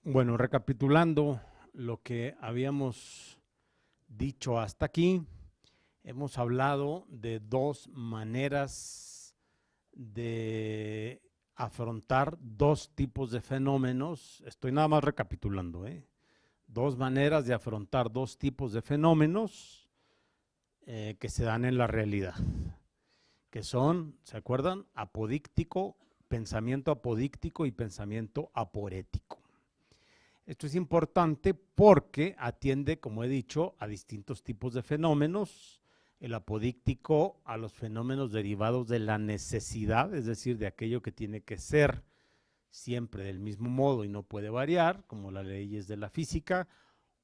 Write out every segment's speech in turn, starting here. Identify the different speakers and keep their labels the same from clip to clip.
Speaker 1: Bueno, recapitulando lo que habíamos dicho hasta aquí, hemos hablado de dos maneras de afrontar dos tipos de fenómenos. Estoy nada más recapitulando, ¿eh? Dos maneras de afrontar dos tipos de fenómenos que se dan en la realidad, que son, ¿se acuerdan? Apodíctico, pensamiento apodíctico y pensamiento aporético. Esto es importante porque atiende, como he dicho, a distintos tipos de fenómenos. El apodíctico a los fenómenos derivados de la necesidad, es decir, de aquello que tiene que ser siempre del mismo modo y no puede variar, como las leyes de la física.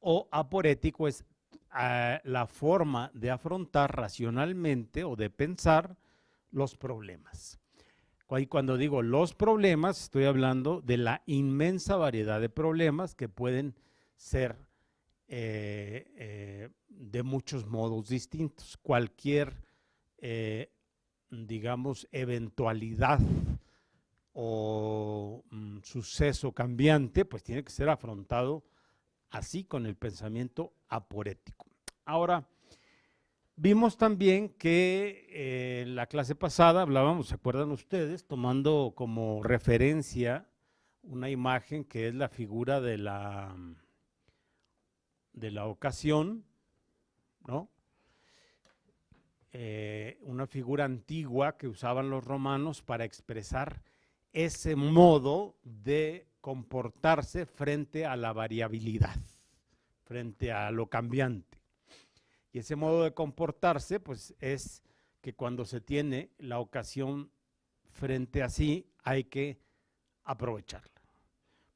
Speaker 1: O aporético es la forma de afrontar racionalmente o de pensar los problemas. Y cuando digo los problemas, estoy hablando de la inmensa variedad de problemas que pueden ser de muchos modos distintos. Cualquier, digamos, eventualidad o suceso cambiante, pues tiene que ser afrontado así con el pensamiento aporético. Ahora, vimos también que en la clase pasada hablábamos, ¿se acuerdan ustedes? Tomando como referencia una imagen que es la figura de la ocasión, ¿no? Una figura antigua que usaban los romanos para expresar ese modo de comportarse frente a la variabilidad, frente a lo cambiante. Y ese modo de comportarse, pues es que cuando se tiene la ocasión frente a sí, hay que aprovecharla,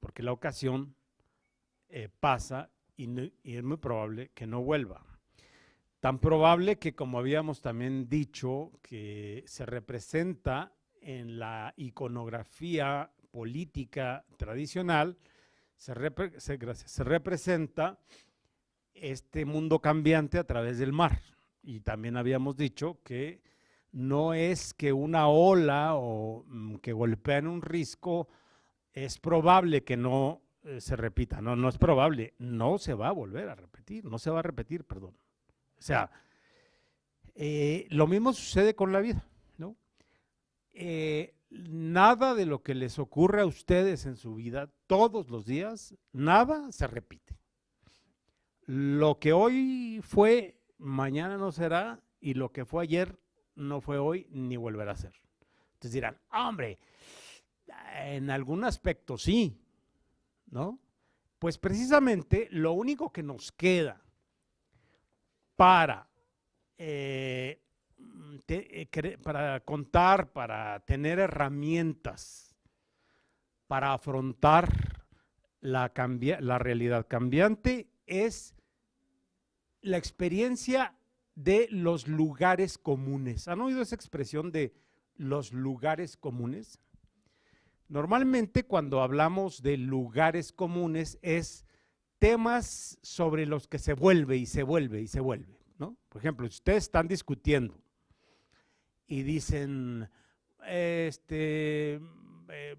Speaker 1: porque la ocasión pasa y es muy probable que no vuelva. Tan probable que, como habíamos también dicho, que se representa en la iconografía política tradicional, se representa este mundo cambiante a través del mar. Y también habíamos dicho que no es que una ola o que golpea en un risco es probable que no se repita. No, no es probable, no se va a volver a repetir, no se va a repetir, perdón. O sea, lo mismo sucede con la vida, ¿no? Nada de lo que les ocurre a ustedes en su vida todos los días, nada se repite. Lo que hoy fue, mañana no será, y lo que fue ayer no fue hoy ni volverá a ser. Entonces dirán, hombre, en algún aspecto sí, ¿no? Pues precisamente lo único que nos queda para, para contar, para tener herramientas para afrontar la realidad cambiante es la experiencia de los lugares comunes. ¿Han oído esa expresión de los lugares comunes? Normalmente cuando hablamos de lugares comunes es temas sobre los que se vuelve y se vuelve y se vuelve, ¿no? Por ejemplo, si ustedes están discutiendo y dicen,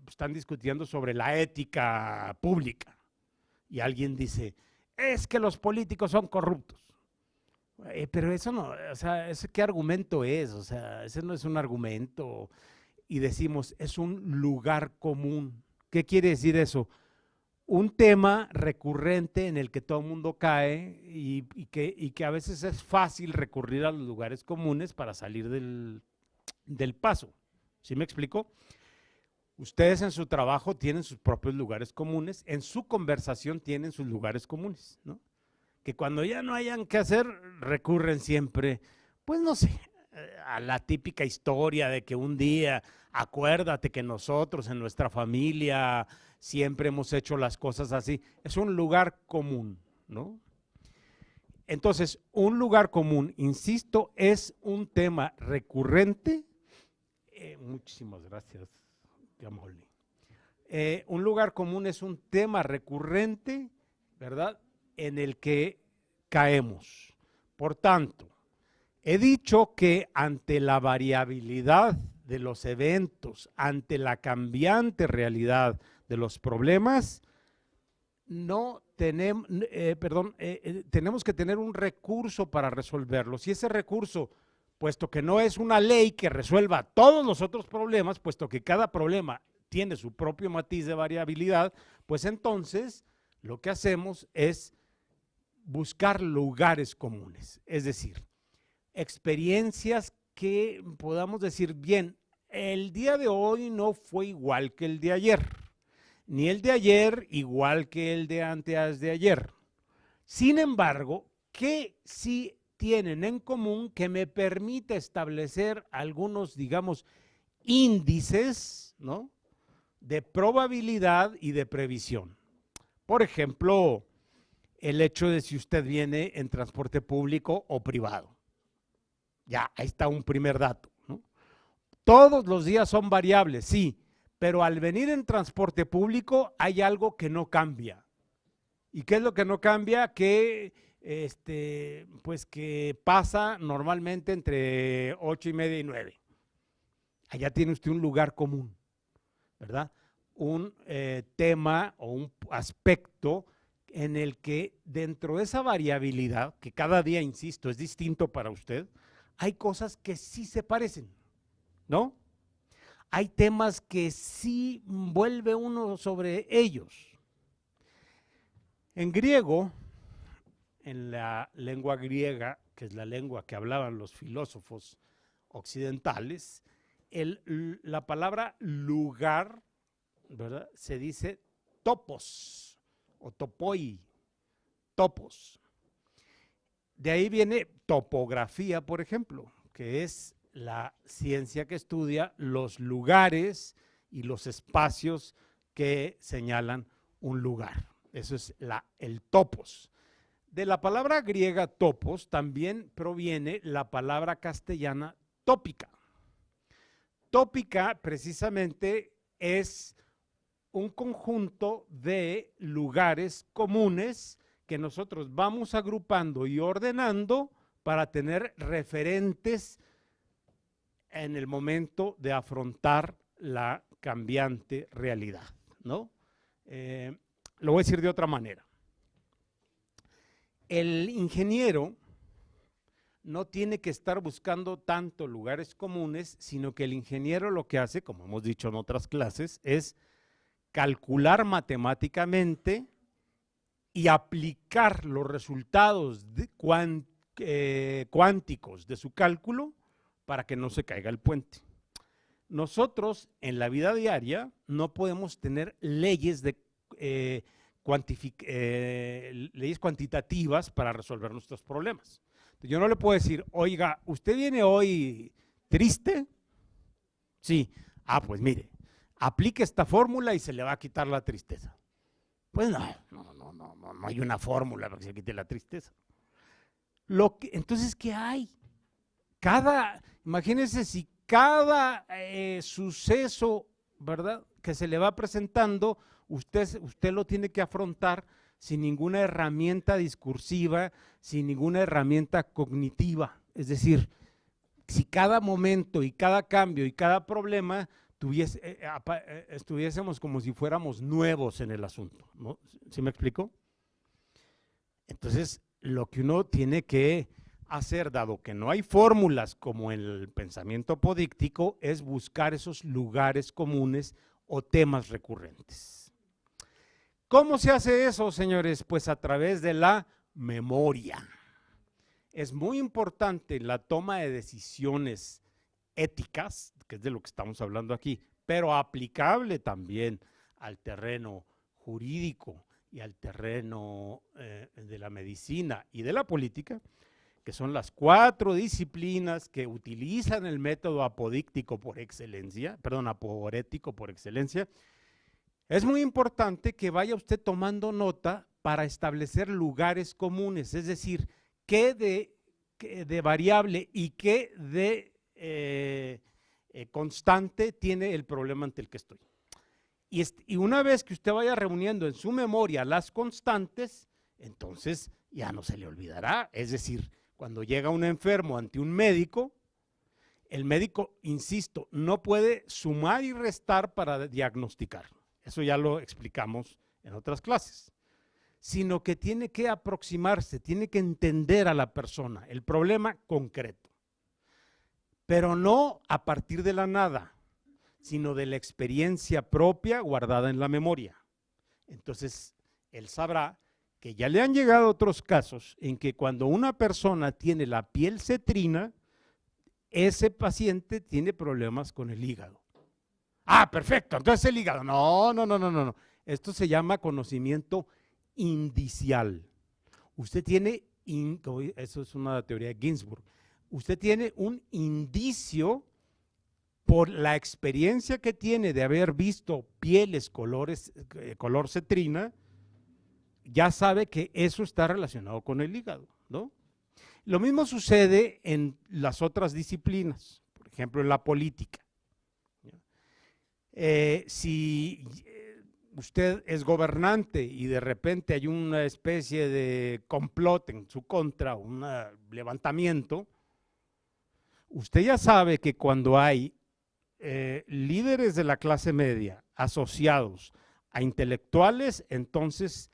Speaker 1: están discutiendo sobre la ética pública y alguien dice, es que los políticos son corruptos. Pero eso no, o sea, ¿ese qué argumento es? O sea, ese no es un argumento. Y decimos, es un lugar común. ¿Qué quiere decir eso? Un tema recurrente en el que todo el mundo cae y que a veces es fácil recurrir a los lugares comunes para salir del paso. ¿Sí me explico? Ustedes en su trabajo tienen sus propios lugares comunes, en su conversación tienen sus lugares comunes, ¿no? Que cuando ya no hayan que hacer, recurren siempre, pues no sé, a la típica historia de que un día, acuérdate que nosotros en nuestra familia siempre hemos hecho las cosas así. Es un lugar común, ¿no? Entonces, un lugar común, insisto, es un tema recurrente. Muchísimas gracias, Gamoli. Un lugar común es un tema recurrente, ¿verdad?, en el que caemos. Por tanto, he dicho que ante la variabilidad de los eventos, ante la cambiante realidad de los problemas, no tenemos, tenemos que tener un recurso para resolverlos. Y ese recurso, puesto que no es una ley que resuelva todos los otros problemas, puesto que cada problema tiene su propio matiz de variabilidad, pues entonces lo que hacemos es buscar lugares comunes, es decir, experiencias que podamos decir, bien, el día de hoy no fue igual que el de ayer, ni el de ayer igual que el de antes de ayer. Sin embargo, ¿qué sí tienen en común que me permite establecer algunos, digamos, índices, ¿no?, de probabilidad y de previsión? Por ejemplo, el hecho de si usted viene en transporte público o privado. Ya, ahí está un primer dato, ¿no? Todos los días son variables, sí, pero al venir en transporte público hay algo que no cambia. ¿Y qué es lo que no cambia? Que, pues que pasa normalmente entre 8:30 y 9. Allá tiene usted un lugar común, ¿verdad? Un tema o un aspecto en el que dentro de esa variabilidad, que cada día, insisto, es distinto para usted, hay cosas que sí se parecen, ¿no? Hay temas que sí vuelve uno sobre ellos. En griego, en la lengua griega, que es la lengua que hablaban los filósofos occidentales, la palabra lugar, ¿verdad?, se dice topos o topoi, topos. De ahí viene topografía, por ejemplo, que es la ciencia que estudia los lugares y los espacios que señalan un lugar. Eso es el topos. De la palabra griega topos también proviene la palabra castellana tópica. Tópica precisamente es un conjunto de lugares comunes que nosotros vamos agrupando y ordenando para tener referentes en el momento de afrontar la cambiante realidad, ¿no? Lo voy a decir de otra manera. El ingeniero no tiene que estar buscando tanto lugares comunes, sino que el ingeniero lo que hace, como hemos dicho en otras clases, es calcular matemáticamente y aplicar los resultados cuánticos de su cálculo para que no se caiga el puente. Nosotros en la vida diaria no podemos tener leyes leyes cuantitativas para resolver nuestros problemas. Yo no le puedo decir, oiga, ¿usted viene hoy triste? Sí. Ah, pues mire, aplique esta fórmula y se le va a quitar la tristeza. Pues no hay una fórmula para que se quite la tristeza. Entonces, ¿qué hay? Imagínense si cada suceso, ¿verdad?, que se le va presentando, usted lo tiene que afrontar sin ninguna herramienta discursiva, sin ninguna herramienta cognitiva. Es decir, si cada momento y cada cambio y cada problema estuviésemos como si fuéramos nuevos en el asunto, ¿no? ¿Sí me explico? Entonces, lo que uno tiene que hacer, dado que no hay fórmulas como en el pensamiento apodíctico, es buscar esos lugares comunes o temas recurrentes. ¿Cómo se hace eso, señores? Pues a través de la memoria. Es muy importante la toma de decisiones éticas, que es de lo que estamos hablando aquí, pero aplicable también al terreno jurídico y al terreno de la medicina y de la política, que son las 4 disciplinas que utilizan el método apodíctico por excelencia, aporético por excelencia. Es muy importante que vaya usted tomando nota para establecer lugares comunes, es decir, qué de variable y qué de constante tiene el problema ante el que estoy. Y una vez que usted vaya reuniendo en su memoria las constantes, entonces ya no se le olvidará. Es decir, cuando llega un enfermo ante un médico, el médico, insisto, no puede sumar y restar para diagnosticar. Eso ya lo explicamos en otras clases. sino que tiene que aproximarse, tiene que entender a la persona, el problema concreto, pero no a partir de la nada, sino de la experiencia propia guardada en la memoria. Entonces, él sabrá que ya le han llegado otros casos en que cuando una persona tiene la piel cetrina, ese paciente tiene problemas con el hígado. Ah, perfecto, entonces el hígado. No, no, no, no, no. Esto se llama conocimiento indicial. Usted tiene, eso es una teoría de Ginsburg, usted tiene un indicio por la experiencia que tiene de haber visto pieles color cetrina, ya sabe que eso está relacionado con el hígado, ¿no? Lo mismo sucede en las otras disciplinas, por ejemplo, en la política. Si usted es gobernante y de repente hay una especie de complot en su contra, un levantamiento, usted ya sabe que cuando hay líderes de la clase media asociados a intelectuales, entonces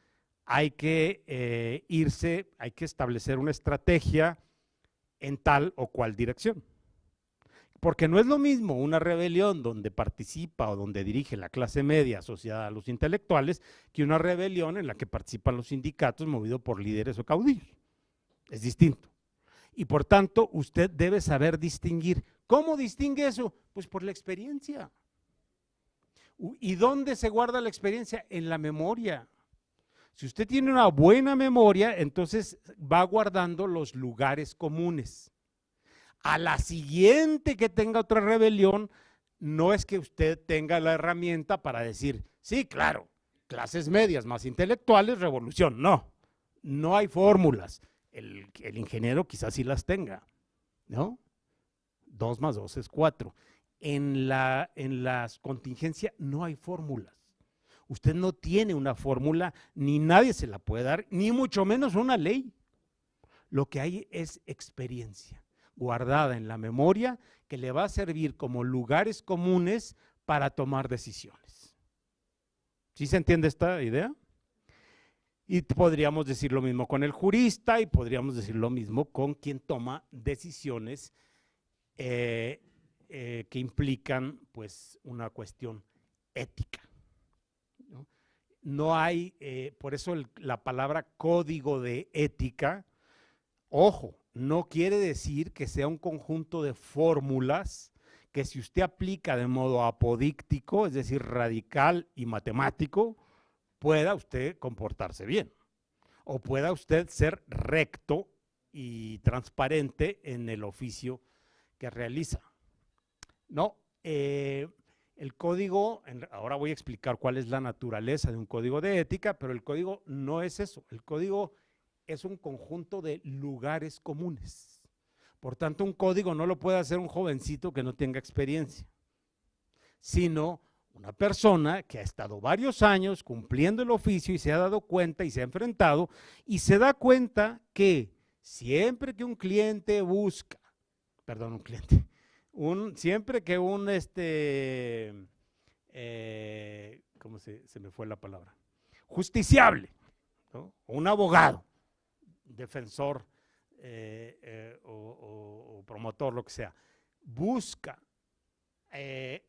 Speaker 1: hay que hay que establecer una estrategia en tal o cual dirección. Porque no es lo mismo una rebelión donde participa o donde dirige la clase media asociada a los intelectuales que una rebelión en la que participan los sindicatos movidos por líderes o caudillos. Es distinto. Y por tanto, usted debe saber distinguir. ¿Cómo distingue eso? Pues por la experiencia. ¿Y dónde se guarda la experiencia? En la memoria. Si usted tiene una buena memoria, entonces va guardando los lugares comunes. A la siguiente que tenga otra rebelión, no es que usted tenga la herramienta para decir, sí, claro, clases medias más intelectuales, revolución. No, no hay fórmulas. El ingeniero quizás sí las tenga, ¿no? 2 más 2 es 4. En las contingencias no hay fórmulas. Usted no tiene una fórmula, ni nadie se la puede dar, ni mucho menos una ley. Lo que hay es experiencia guardada en la memoria que le va a servir como lugares comunes para tomar decisiones. ¿Sí se entiende esta idea? Y podríamos decir lo mismo con el jurista y podríamos decir lo mismo con quien toma decisiones que implican pues una cuestión ética. No hay, por eso la palabra código de ética, ojo, no quiere decir que sea un conjunto de fórmulas que si usted aplica de modo apodíctico, es decir, radical y matemático, pueda usted comportarse bien o pueda usted ser recto y transparente en el oficio que realiza. No, el código, ahora voy a explicar cuál es la naturaleza de un código de ética, pero el código no es eso. El código es un conjunto de lugares comunes. Por tanto, un código no lo puede hacer un jovencito que no tenga experiencia, sino una persona que ha estado varios años cumpliendo el oficio y se ha dado cuenta y se ha enfrentado y se da cuenta que siempre que un cliente busca, perdón, un cliente, siempre que un ¿cómo se me fue la palabra? Justiciable, ¿no? O un abogado, defensor o promotor, lo que sea, busca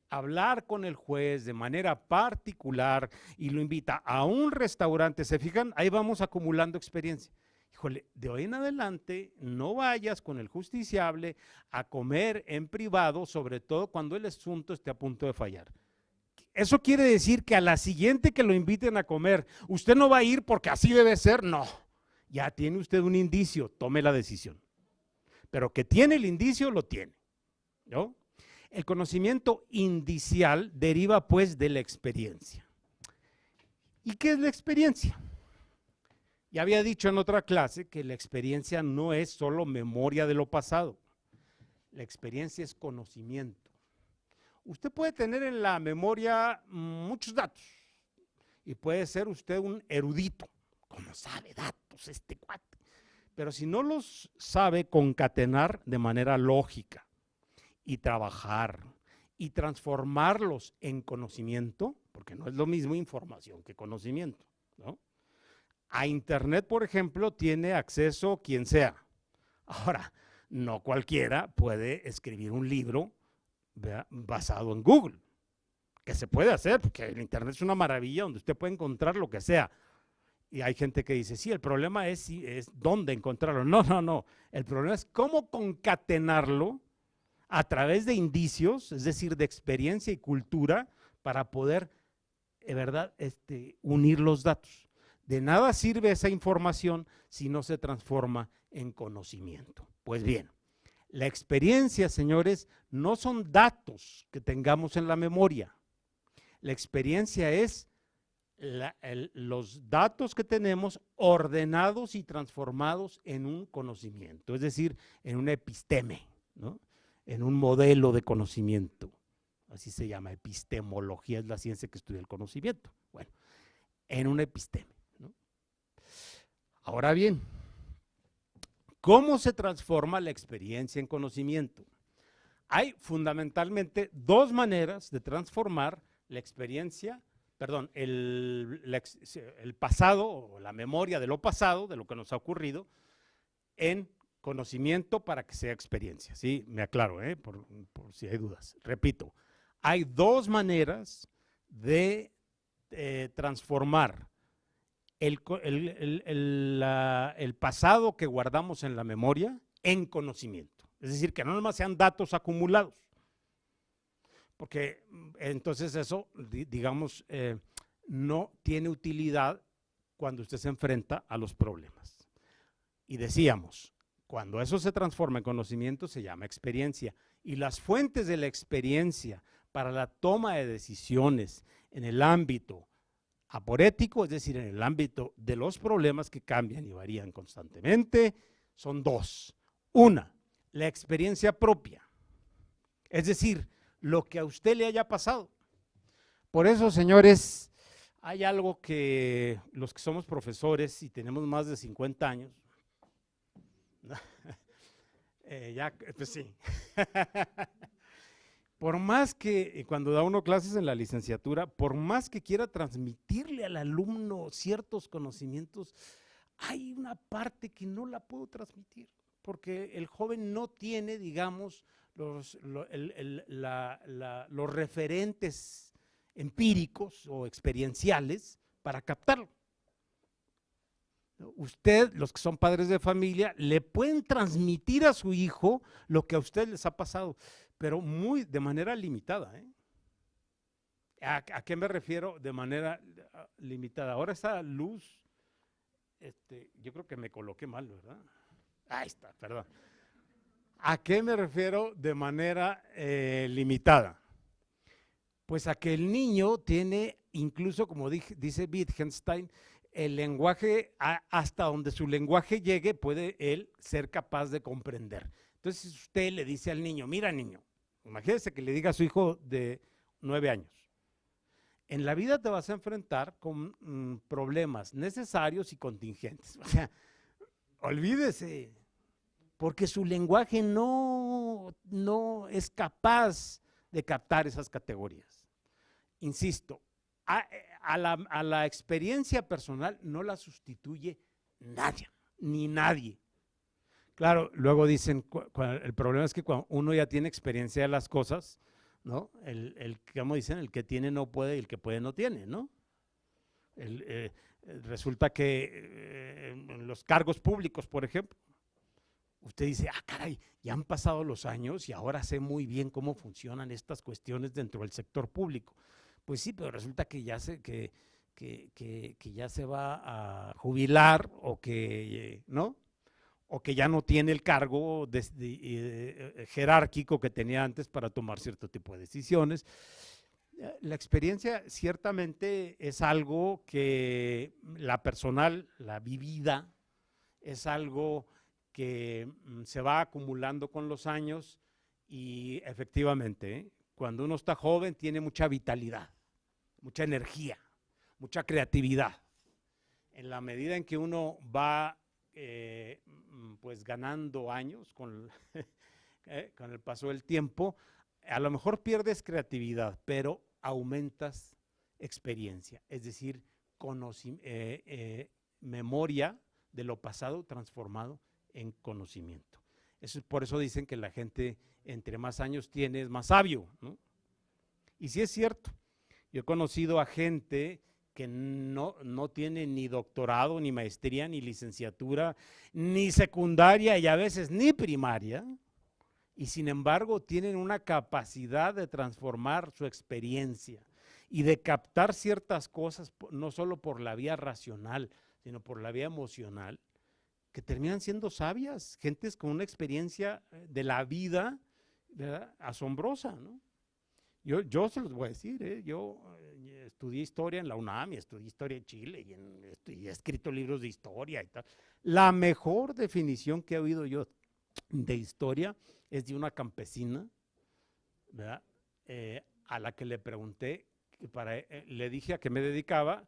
Speaker 1: hablar con el juez de manera particular y lo invita a un restaurante, ¿se fijan? Ahí vamos acumulando experiencia. Híjole, de hoy en adelante no vayas con el justiciable a comer en privado, sobre todo cuando el asunto esté a punto de fallar. ¿Eso quiere decir que a la siguiente que lo inviten a comer, usted no va a ir porque así debe ser? No, ya tiene usted un indicio, tome la decisión. Pero que tiene el indicio, lo tiene, ¿no? El conocimiento indicial deriva pues de la experiencia. ¿Y qué es la experiencia? Ya había dicho en otra clase que la experiencia no es solo memoria de lo pasado. La experiencia es conocimiento. Usted puede tener en la memoria muchos datos y puede ser usted un erudito, como sabe datos este cuate. Pero si no los sabe concatenar de manera lógica y trabajar y transformarlos en conocimiento, porque no es lo mismo información que conocimiento, ¿no? A Internet, por ejemplo, tiene acceso quien sea. Ahora, no cualquiera puede escribir un libro, ¿verdad?, basado en Google, que se puede hacer, porque el Internet es una maravilla donde usted puede encontrar lo que sea. Y hay gente que dice, sí, el problema es dónde encontrarlo. No, no, no. El problema es cómo concatenarlo a través de indicios, es decir, de experiencia y cultura, para poder, ¿verdad?, unir los datos. De nada sirve esa información si no se transforma en conocimiento. Pues bien, la experiencia, señores, no son datos que tengamos en la memoria. La experiencia es los datos que tenemos ordenados y transformados en un conocimiento, es decir, en una episteme, ¿no?, en un modelo de conocimiento. Así se llama, epistemología, es la ciencia que estudia el conocimiento. Bueno, en una episteme, ¿no? Ahora bien, ¿cómo se transforma la experiencia en conocimiento? Hay fundamentalmente dos maneras de transformar la experiencia, perdón, el pasado o la memoria de lo pasado, de lo que nos ha ocurrido, en conocimiento para que sea experiencia. Sí, me aclaro, por si hay dudas. Repito, hay dos maneras de transformar el pasado que guardamos en la memoria en conocimiento. Es decir, que no nomás sean datos acumulados, porque entonces eso, digamos, no tiene utilidad cuando usted se enfrenta a los problemas. Y decíamos, cuando eso se transforma en conocimiento se llama experiencia. Y las fuentes de la experiencia para la toma de decisiones en el ámbito aporético, es decir, en el ámbito de los problemas que cambian y varían constantemente, son dos. Una, la experiencia propia, es decir, lo que a usted le haya pasado. Por eso, señores, hay algo que los que somos profesores y tenemos más de 50 años, pues sí, por más que cuando da uno clases en la licenciatura, por más que quiera transmitirle al alumno ciertos conocimientos, hay una parte que no la puedo transmitir, porque el joven no tiene, digamos, los referentes empíricos o experienciales para captarlo. Usted, los que son padres de familia, le pueden transmitir a su hijo lo que a usted les ha pasado, pero de manera limitada. ¿A qué me refiero de manera limitada? Ahora esa luz, yo creo que me coloqué mal, ¿verdad? Ahí está, perdón. ¿A qué me refiero de manera limitada? Pues a que el niño tiene, incluso como dice Wittgenstein, el lenguaje, hasta donde su lenguaje llegue, puede él ser capaz de comprender. Entonces, si usted le dice al niño, mira niño, imagínese que le diga a su hijo de 9 años, en la vida te vas a enfrentar con problemas necesarios y contingentes. O sea, olvídese, porque su lenguaje no es capaz de captar esas categorías. Insisto, a la experiencia personal no la sustituye nadie, ni nadie. Claro, luego dicen, el problema es que cuando uno ya tiene experiencia de las cosas, ¿no? Como dicen, el que tiene no puede y el que puede no tiene, ¿no? Resulta que en los cargos públicos, por ejemplo, usted dice, caray, ya han pasado los años y ahora sé muy bien cómo funcionan estas cuestiones dentro del sector público. Pues sí, pero resulta que ya se va a jubilar o que, ¿no? O que ya no tiene el cargo jerárquico que tenía antes para tomar cierto tipo de decisiones. La experiencia ciertamente es algo que la personal, la vivida, es algo que se va acumulando con los años y efectivamente, cuando uno está joven tiene mucha vitalidad, mucha energía, mucha creatividad. En la medida en que uno va pues ganando años con el paso del tiempo, a lo mejor pierdes creatividad, pero aumentas experiencia, es decir, memoria de lo pasado transformado en conocimiento. Por eso dicen que la gente entre más años tiene es más sabio, ¿no? Y sí es cierto. Yo he conocido a gente que no tiene ni doctorado, ni maestría, ni licenciatura, ni secundaria y a veces ni primaria, y sin embargo tienen una capacidad de transformar su experiencia y de captar ciertas cosas, no solo por la vía racional, sino por la vía emocional, que terminan siendo sabias, gentes con una experiencia de la vida, ¿verdad?, asombrosa, ¿no? Yo se los voy a decir, yo estudié historia en la UNAM y estudié historia en Chile y he escrito libros de historia y tal. La mejor definición que he oído yo de historia es de una campesina, ¿verdad?, a la que le pregunté, le dije a qué me dedicaba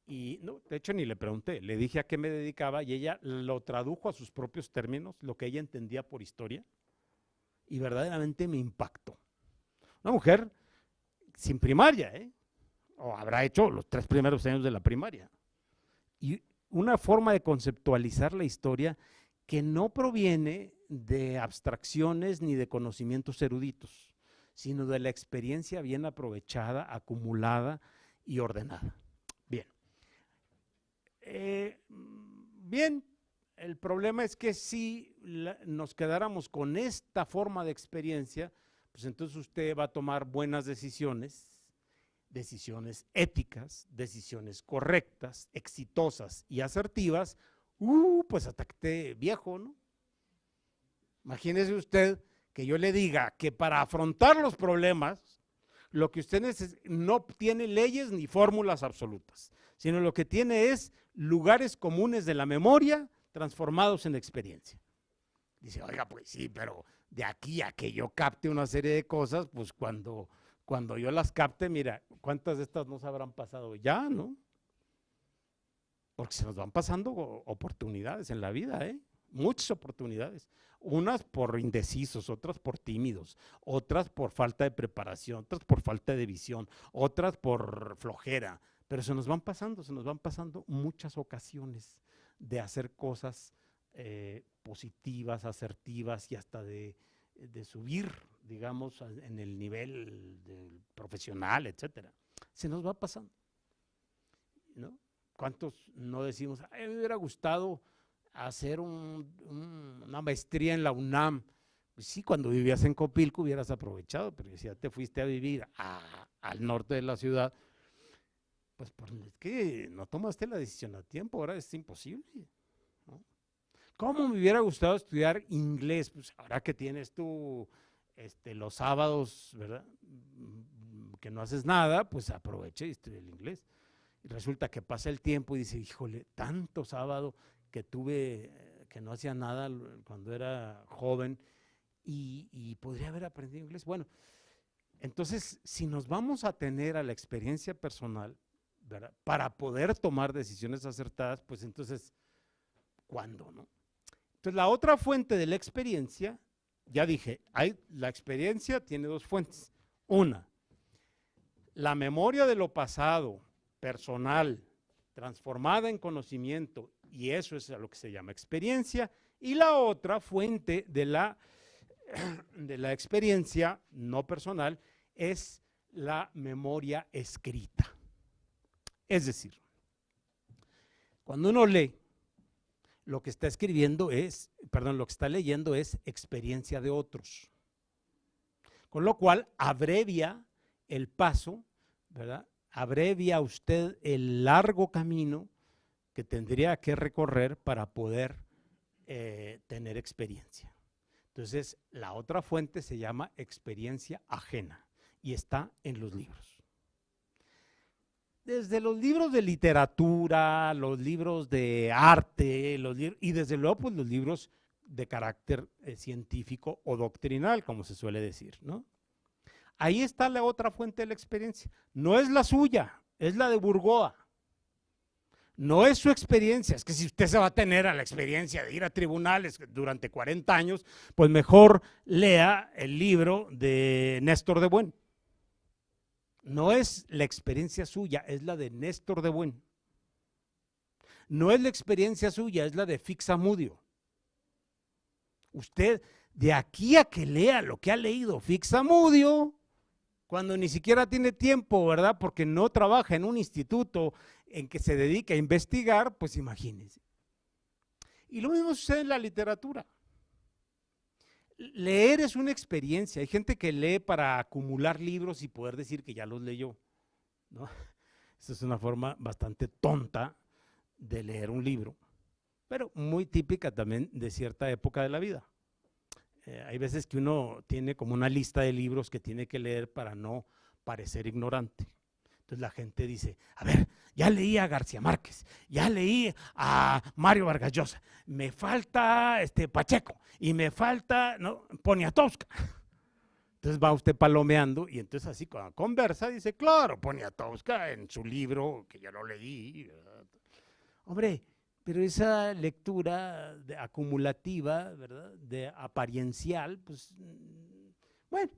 Speaker 1: y no, de hecho ni le pregunté, le dije a qué me dedicaba y ella lo tradujo a sus propios términos, lo que ella entendía por historia, y verdaderamente me impactó. Una mujer sin primaria, o habrá hecho los 3 primeros años de la primaria. Y una forma de conceptualizar la historia que no proviene de abstracciones ni de conocimientos eruditos, sino de la experiencia bien aprovechada, acumulada y ordenada. Bien. Bien, el problema es que si nos quedáramos con esta forma de experiencia, pues entonces usted va a tomar buenas decisiones, decisiones éticas, decisiones correctas, exitosas y asertivas, pues hasta que esté viejo, ¿no? Imagínese usted que yo le diga que para afrontar los problemas, lo que usted no tiene leyes ni fórmulas absolutas, sino lo que tiene es lugares comunes de la memoria transformados en experiencia. Dice, oiga, pues sí, pero de aquí a que yo capte una serie de cosas, pues cuando yo las capte, mira, ¿cuántas de estas nos habrán pasado ya, no? Porque se nos van pasando oportunidades en la vida, muchas oportunidades. Unas por indecisos, otras por tímidos, otras por falta de preparación, otras por falta de visión, otras por flojera. Pero se nos van pasando muchas ocasiones de hacer cosas positivas, asertivas y hasta de subir, digamos, en el nivel profesional, etcétera. Se nos va pasando, ¿no? ¿Cuántos no decimos, me hubiera gustado hacer una maestría en la UNAM? Pues sí, cuando vivías en Copilco hubieras aprovechado, pero si ya te fuiste a vivir al norte de la ciudad, pues es que no tomaste la decisión a tiempo, ahora es imposible, ¿no? ¿Cómo me hubiera gustado estudiar inglés? Pues ahora que tienes tú los sábados, ¿verdad?, que no haces nada, pues aprovecha y estudia el inglés. Y resulta que pasa el tiempo y dice, híjole, tanto sábado que tuve, que no hacía nada cuando era joven y podría haber aprendido inglés. Bueno, entonces, si nos vamos a tener a la experiencia personal, ¿verdad?, para poder tomar decisiones acertadas, pues entonces, ¿cuándo, no? Entonces, la otra fuente de la experiencia, ya dije, la experiencia tiene 2 fuentes. Una, la memoria de lo pasado, personal, transformada en conocimiento, y eso es a lo que se llama experiencia. Y la otra fuente de la experiencia no personal es la memoria escrita. Es decir, cuando uno lee, lo que está lo que está leyendo es experiencia de otros. Con lo cual, abrevia el paso, ¿verdad? Abrevia usted el largo camino que tendría que recorrer para poder tener experiencia. Entonces, la otra fuente se llama experiencia ajena y está en los libros. Desde los libros de literatura, los libros de arte, y desde luego pues, los libros de carácter científico o doctrinal, como se suele decir, ¿no? Ahí está la otra fuente de la experiencia. No es la suya, es la de Burgoa. No es su experiencia, es que si usted se va a tener a la experiencia de ir a tribunales durante 40 años, pues mejor lea el libro de Néstor de Buen. No es la experiencia suya, es la de Néstor de Buen. no es la experiencia suya, es la de Fixamudio. Usted, de aquí a que lea lo que ha leído Fixamudio, cuando ni siquiera tiene tiempo, ¿verdad? Porque no trabaja en un instituto en que se dedica a investigar, pues imagínense. Y lo mismo sucede en la literatura. Leer es una experiencia. Hay gente que lee para acumular libros y poder decir que ya los leyó, ¿no? Esa es una forma bastante tonta de leer un libro, pero muy típica también de cierta época de la vida. Hay veces que uno tiene como una lista de libros que tiene que leer para no parecer ignorante. Entonces la gente dice, a ver, ya leí a García Márquez, ya leí a Mario Vargas Llosa, me falta Pacheco y me falta, ¿no?, Poniatowska. Entonces va usted palomeando y entonces así cuando conversa dice, claro, Poniatowska en su libro que ya lo leí. Hombre, pero esa lectura acumulativa, ¿verdad?, de apariencial, pues, bueno,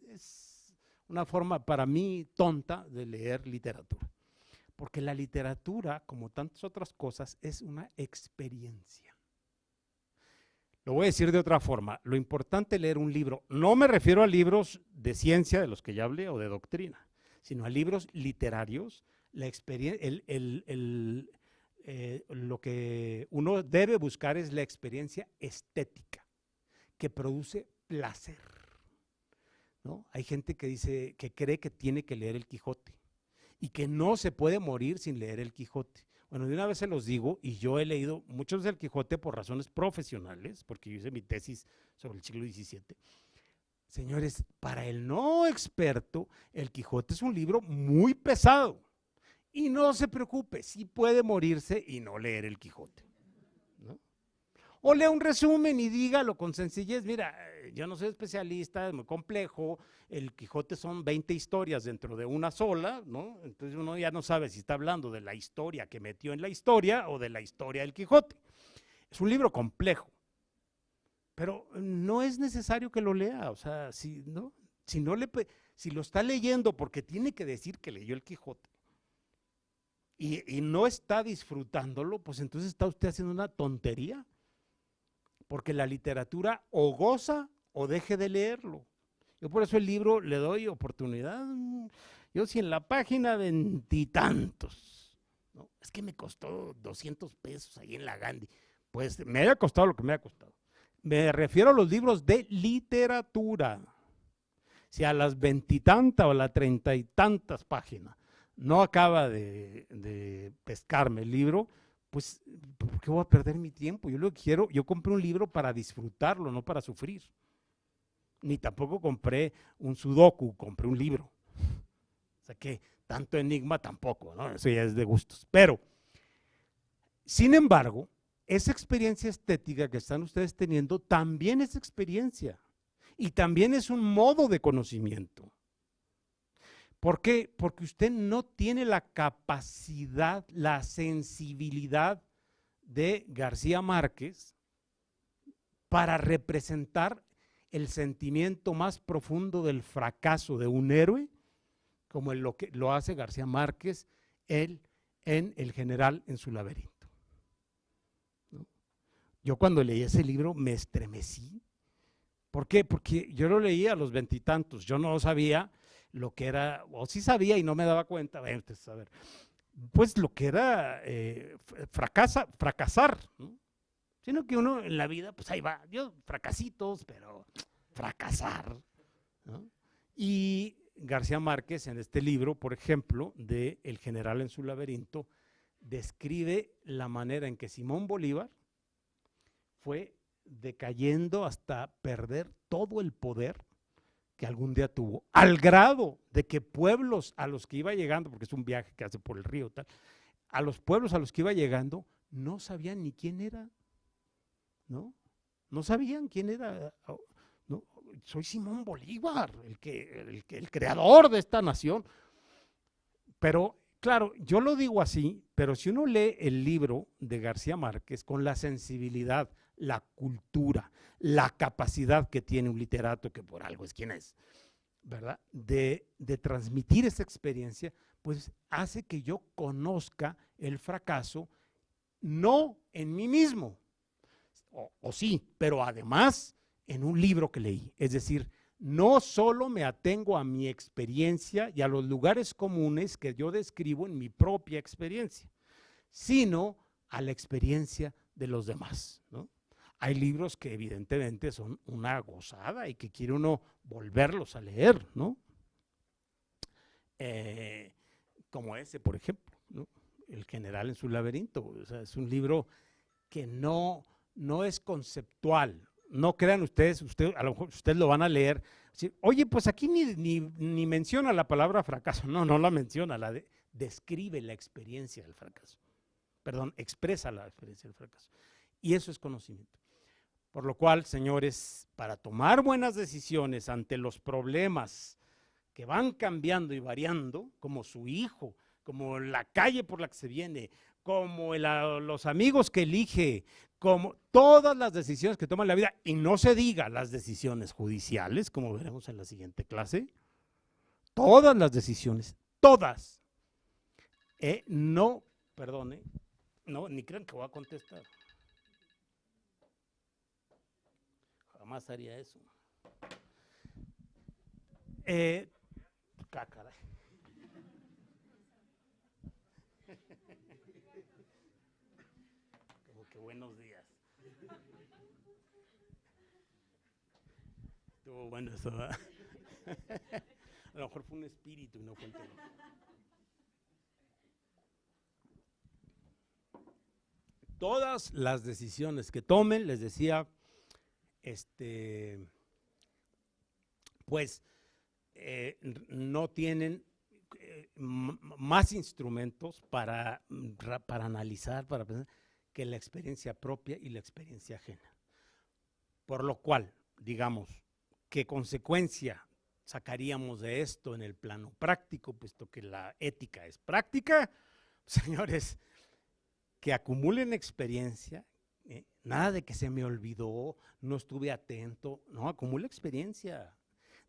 Speaker 1: es una forma para mí tonta de leer literatura. Porque la literatura, como tantas otras cosas, es una experiencia. Lo voy a decir de otra forma. Lo importante es leer un libro. No me refiero a libros de ciencia, de los que ya hablé, o de doctrina, sino a libros literarios. La experiencia, lo que uno debe buscar es la experiencia estética, que produce placer, ¿no? Hay gente que dice, que cree que tiene que leer el Quijote y que no se puede morir sin leer el Quijote. Bueno, de una vez se los digo, y yo he leído muchos del Quijote por razones profesionales, porque yo hice mi tesis sobre el siglo XVII. Señores, para el no experto, el Quijote es un libro muy pesado. Y no se preocupe, sí puede morirse y no leer el Quijote, ¿no? O lea un resumen y dígalo con sencillez, mira, yo no soy especialista, es muy complejo, el Quijote son 20 historias dentro de una sola, ¿no? Entonces uno ya no sabe si está hablando de la historia que metió en la historia o de la historia del Quijote. Es un libro complejo, pero no es necesario que lo lea, o sea, si lo está leyendo porque tiene que decir que leyó el Quijote, y no está disfrutándolo, pues entonces está usted haciendo una tontería, porque la literatura o goza o deje de leerlo. Yo por eso el libro le doy oportunidad. Yo si en la página veintitantos, ¿no?, es que me costó 200 pesos ahí en la Gandhi, pues me haya costado lo que me haya costado. Me refiero a los libros de literatura. Si a las veintitantas o a las 30 y tantas páginas no acaba de pescarme el libro, pues, ¿por qué voy a perder mi tiempo? Yo compré un libro para disfrutarlo, no para sufrir. Ni tampoco compré un sudoku, compré un libro. O sea que tanto enigma tampoco, ¿no? Eso ya es de gustos. Pero, sin embargo, esa experiencia estética que están ustedes teniendo también es experiencia y también es un modo de conocimiento. ¿Por qué? Porque usted no tiene la capacidad, la sensibilidad de García Márquez para representar el sentimiento más profundo del fracaso de un héroe, como lo que lo hace García Márquez en El general en su laberinto, ¿no? Yo cuando leí ese libro me estremecí. ¿Por qué? Porque yo lo leí a los veintitantos, yo no sabía lo que era, o sí sabía y no me daba cuenta, pues lo que era fracasar, ¿no? Sino que uno en la vida, pues ahí va, yo fracasitos, pero fracasar, ¿no? Y García Márquez en este libro, por ejemplo, de El general en su laberinto, describe la manera en que Simón Bolívar fue decayendo hasta perder todo el poder que algún día tuvo, al grado de que pueblos a los que iba llegando, porque es un viaje que hace por el río, tal, a los pueblos a los que iba llegando no sabían ni quién era, ¿no? No sabían quién era, ¿no? Soy Simón Bolívar, el creador de esta nación. Pero claro, yo lo digo así, pero si uno lee el libro de García Márquez con la sensibilidad, la cultura, la capacidad que tiene un literato, que por algo es quien es, ¿verdad?, de transmitir esa experiencia, pues hace que yo conozca el fracaso no en mí mismo, o sí, pero además en un libro que leí. Es decir, no solo me atengo a mi experiencia y a los lugares comunes que yo describo en mi propia experiencia, sino a la experiencia de los demás, ¿no? Hay libros que evidentemente son una gozada y que quiere uno volverlos a leer, ¿no? Como ese, por ejemplo, ¿no? El general en su laberinto. O sea, es un libro que no es conceptual. No crean ustedes, a lo mejor ustedes lo van a leer. Oye, pues aquí ni menciona la palabra fracaso. No la menciona, describe la experiencia del fracaso. Perdón, expresa la experiencia del fracaso. Y eso es conocimiento. Por lo cual, señores, para tomar buenas decisiones ante los problemas que van cambiando y variando, como su hijo, como la calle por la que se viene, como los amigos que elige, como todas las decisiones que toma en la vida, y no se diga las decisiones judiciales, como veremos en la siguiente clase, todas las decisiones, todas, no, perdone, no, ni crean que voy a contestar. Jamás haría eso. Caray. Como que buenos días. Estuvo bueno eso, ¿verdad? A lo mejor fue un espíritu y no fue un tema. Todas las decisiones que tomen, les decía, pues no tienen más instrumentos para analizar, para pensar, que la experiencia propia y la experiencia ajena. Por lo cual, digamos, ¿qué consecuencia sacaríamos de esto en el plano práctico, puesto que la ética es práctica? Señores, que acumulen experiencia, nada de que se me olvidó, no estuve atento, no, acumule experiencia.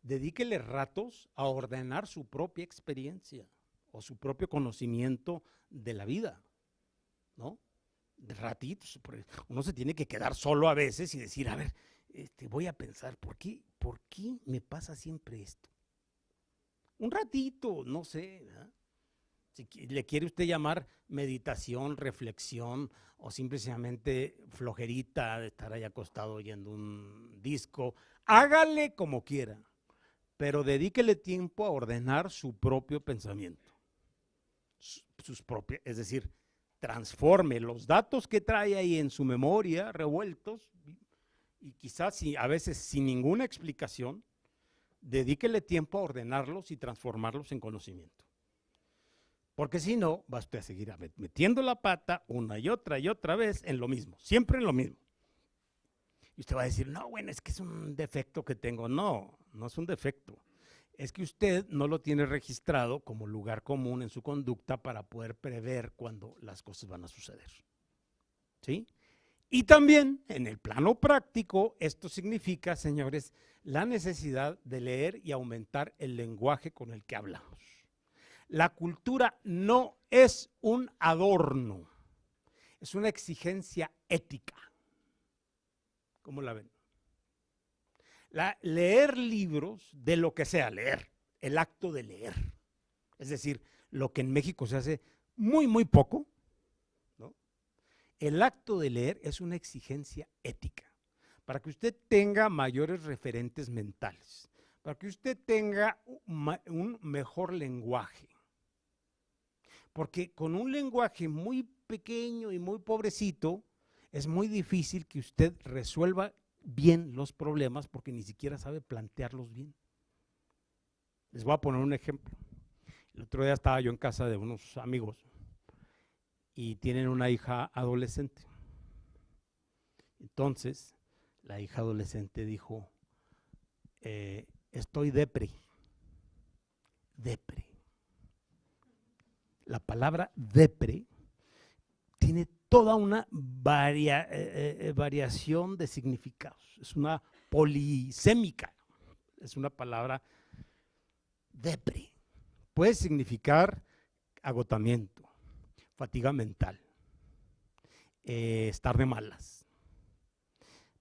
Speaker 1: Dedíquele ratos a ordenar su propia experiencia o su propio conocimiento de la vida, ¿no? De ratitos, uno se tiene que quedar solo a veces y decir, a ver, voy a pensar, ¿por qué me pasa siempre esto? Un ratito, no sé, ¿verdad? Si le quiere usted llamar meditación, reflexión o simplemente flojerita de estar ahí acostado oyendo un disco, hágale como quiera, pero dedíquele tiempo a ordenar su propio pensamiento, es decir, transforme los datos que trae ahí en su memoria revueltos y quizás a veces sin ninguna explicación, dedíquele tiempo a ordenarlos y transformarlos en conocimiento. Porque si no, va usted a seguir metiendo la pata una y otra vez en lo mismo, siempre en lo mismo. Y usted va a decir, no, bueno, es que es un defecto que tengo. No, no es un defecto. Es que usted no lo tiene registrado como lugar común en su conducta para poder prever cuándo las cosas van a suceder. ¿Sí? Y también, en el plano práctico, esto significa, señores, la necesidad de leer y aumentar el lenguaje con el que hablamos. La cultura no es un adorno, es una exigencia ética. ¿Cómo la ven? Leer libros de lo que sea, leer, el acto de leer. Es decir, lo que en México se hace muy poco, ¿no? El acto de leer es una exigencia ética, para que usted tenga mayores referentes mentales, para que usted tenga un mejor lenguaje. Porque con un lenguaje muy pequeño y muy pobrecito, es muy difícil que usted resuelva bien los problemas porque ni siquiera sabe plantearlos bien. Les voy a poner un ejemplo. El otro día estaba yo en casa de unos amigos y tienen una hija adolescente. Entonces, la hija adolescente dijo, estoy depre. La palabra depre tiene toda una variación de significados. Es una polisémica. Es una palabra depre. Puede significar agotamiento, fatiga mental, estar de malas,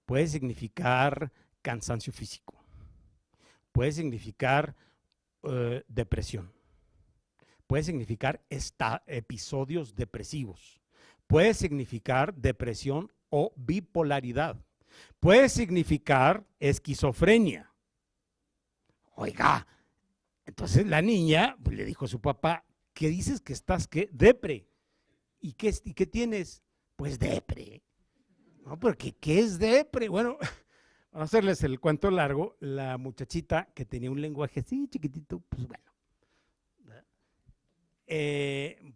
Speaker 1: puede significar cansancio físico, puede significar depresión, puede significar episodios depresivos, puede significar depresión o bipolaridad, puede significar esquizofrenia. Oiga, entonces la niña pues, le dijo a su papá, ¿qué dices que estás? ¿Qué? Depre. ¿Y qué tienes? Pues depre. No, porque ¿qué es depre? Bueno, vamos a hacerles el cuento largo. La muchachita que tenía un lenguaje así chiquitito, pues bueno.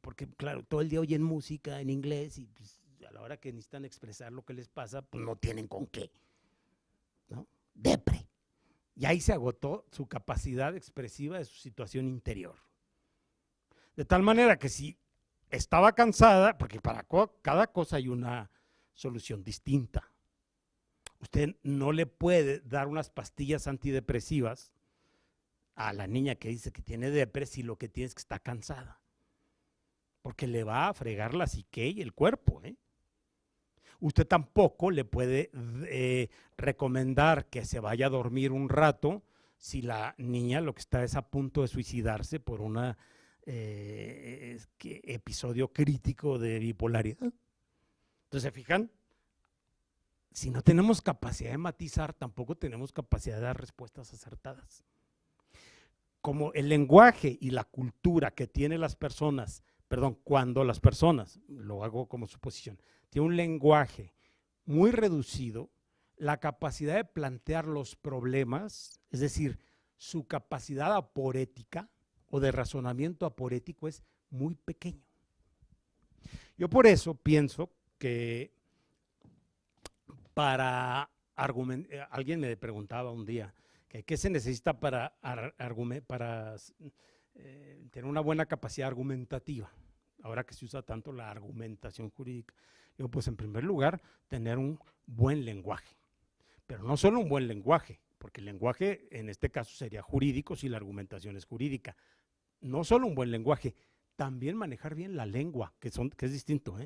Speaker 1: Porque claro, todo el día oyen música en inglés y pues, a la hora que necesitan expresar lo que les pasa, pues no tienen con qué. ¿No? Depre. Y ahí se agotó su capacidad expresiva de su situación interior. De tal manera que si estaba cansada, porque para cada cosa hay una solución distinta. Usted no le puede dar unas pastillas antidepresivas a la niña que dice que tiene depresión si lo que tiene es que está cansada. Porque le va a fregar la psique y el cuerpo. Usted tampoco le puede recomendar que se vaya a dormir un rato si la niña lo que está es a punto de suicidarse por un episodio crítico de bipolaridad. Entonces, ¿se fijan? Si no tenemos capacidad de matizar, tampoco tenemos capacidad de dar respuestas acertadas. Como el lenguaje y la cultura que tienen las personas, cuando las personas, lo hago como suposición, tienen un lenguaje muy reducido, la capacidad de plantear los problemas, es decir, su capacidad aporética o de razonamiento aporético es muy pequeño. Yo por eso pienso que para argumentar, alguien me preguntaba un día, ¿qué se necesita para tener una buena capacidad argumentativa? Ahora que se usa tanto la argumentación jurídica. Digo, pues en primer lugar, tener un buen lenguaje. Pero no solo un buen lenguaje, porque el lenguaje en este caso sería jurídico si la argumentación es jurídica. No solo un buen lenguaje, también manejar bien la lengua, que es distinto,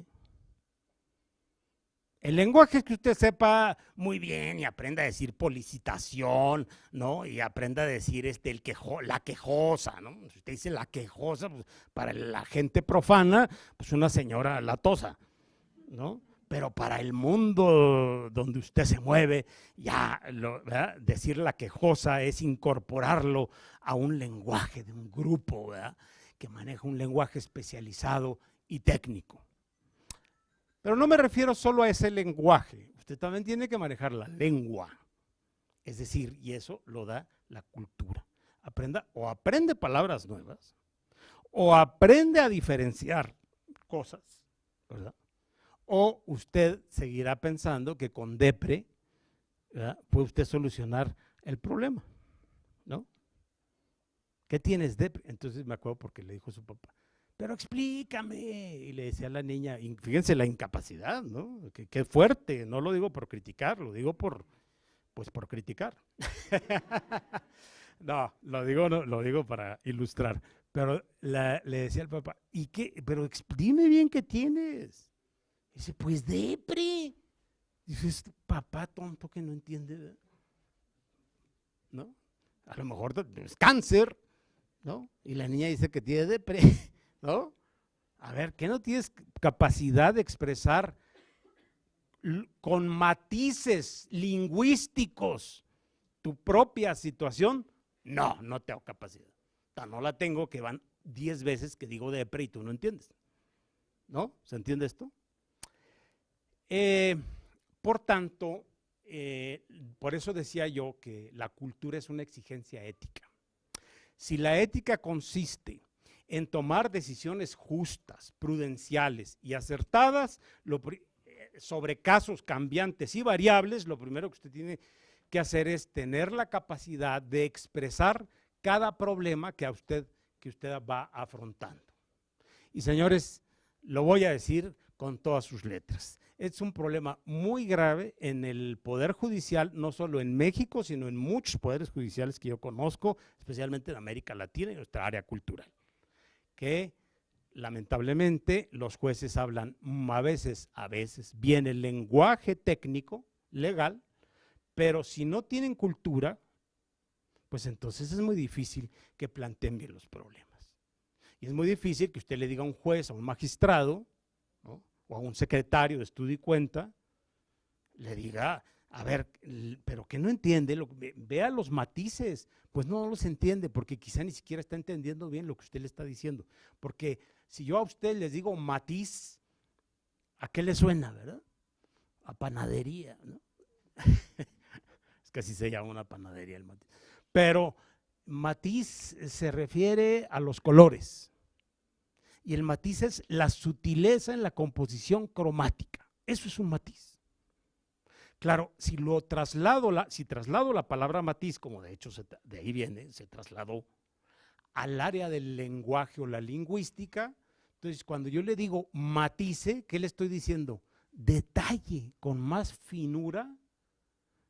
Speaker 1: El lenguaje es que usted sepa muy bien y aprenda a decir policitación, ¿no? Y aprenda a decir la quejosa, ¿no? Si usted dice la quejosa, pues, para la gente profana, pues una señora latosa, ¿no? Pero para el mundo donde usted se mueve, decir la quejosa es incorporarlo a un lenguaje de un grupo, ¿verdad? Que maneja un lenguaje especializado y técnico. Pero no me refiero solo a ese lenguaje, usted también tiene que manejar la lengua, es decir, y eso lo da la cultura. Aprende palabras nuevas, o aprende a diferenciar cosas, ¿verdad? O usted seguirá pensando que con depre, ¿verdad?, puede usted solucionar el problema, ¿no? ¿Qué tienes depre? Entonces me acuerdo porque le dijo su papá, pero explícame, y le decía a la niña, fíjense la incapacidad, ¿no? Qué fuerte, no lo digo por criticar, lo digo por criticar. No, lo digo para ilustrar, pero le decía al papá, ¿y qué? Pero dime bien qué tienes. Dice, pues depre. Dice, este papá tonto que no entiende, ¿no? A lo mejor es cáncer, ¿no? Y la niña dice que tiene depre. ¿No? A ver, ¿qué no tienes capacidad de expresar con matices lingüísticos tu propia situación? No tengo capacidad. No la tengo, que van 10 veces que digo depre y tú no entiendes. ¿No? ¿Se entiende esto? Por tanto, por eso decía yo que la cultura es una exigencia ética. Si la ética consiste en tomar decisiones justas, prudenciales y acertadas sobre casos cambiantes y variables, lo primero que usted tiene que hacer es tener la capacidad de expresar cada problema que usted va afrontando. Y señores, lo voy a decir con todas sus letras. Es un problema muy grave en el Poder Judicial, no solo en México, sino en muchos poderes judiciales que yo conozco, especialmente en América Latina y nuestra área cultural, que lamentablemente, los jueces hablan a veces bien el lenguaje técnico, legal, pero si no tienen cultura, pues entonces es muy difícil que planteen bien los problemas. Y es muy difícil que usted le diga a un juez, a un magistrado, ¿no?, o a un secretario de estudio y cuenta, le diga, a ver, pero que no entiende, vea los matices, pues no los entiende, porque quizá ni siquiera está entendiendo bien lo que usted le está diciendo. Porque si yo a usted les digo matiz, ¿a qué le suena, verdad? A panadería, ¿no? Es que así se llama una panadería el matiz. Pero matiz se refiere a los colores. Y el matiz es la sutileza en la composición cromática. Eso es un matiz. Claro, si traslado la palabra matiz, como de hecho de ahí viene, se trasladó al área del lenguaje o la lingüística, entonces cuando yo le digo matice, ¿qué le estoy diciendo? Detalle con más finura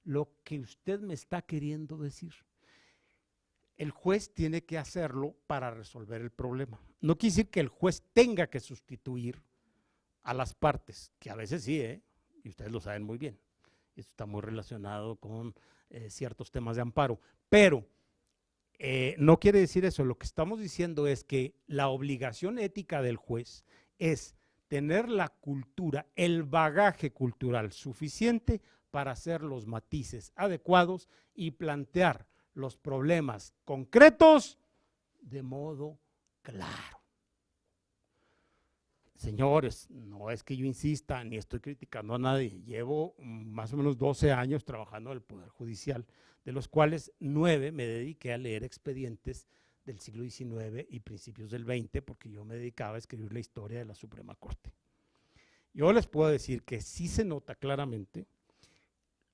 Speaker 1: lo que usted me está queriendo decir. El juez tiene que hacerlo para resolver el problema. No quiere decir que el juez tenga que sustituir a las partes, que a veces sí, y ustedes lo saben muy bien. Esto está muy relacionado con ciertos temas de amparo, pero no quiere decir eso. Lo que estamos diciendo es que la obligación ética del juez es tener la cultura, el bagaje cultural suficiente para hacer los matices adecuados y plantear los problemas concretos de modo claro. Señores, no es que yo insista ni estoy criticando a nadie. Llevo más o menos 12 años trabajando en el Poder Judicial, de los cuales 9 me dediqué a leer expedientes del siglo XIX y principios del XX, porque yo me dedicaba a escribir la historia de la Suprema Corte. Yo les puedo decir que sí se nota claramente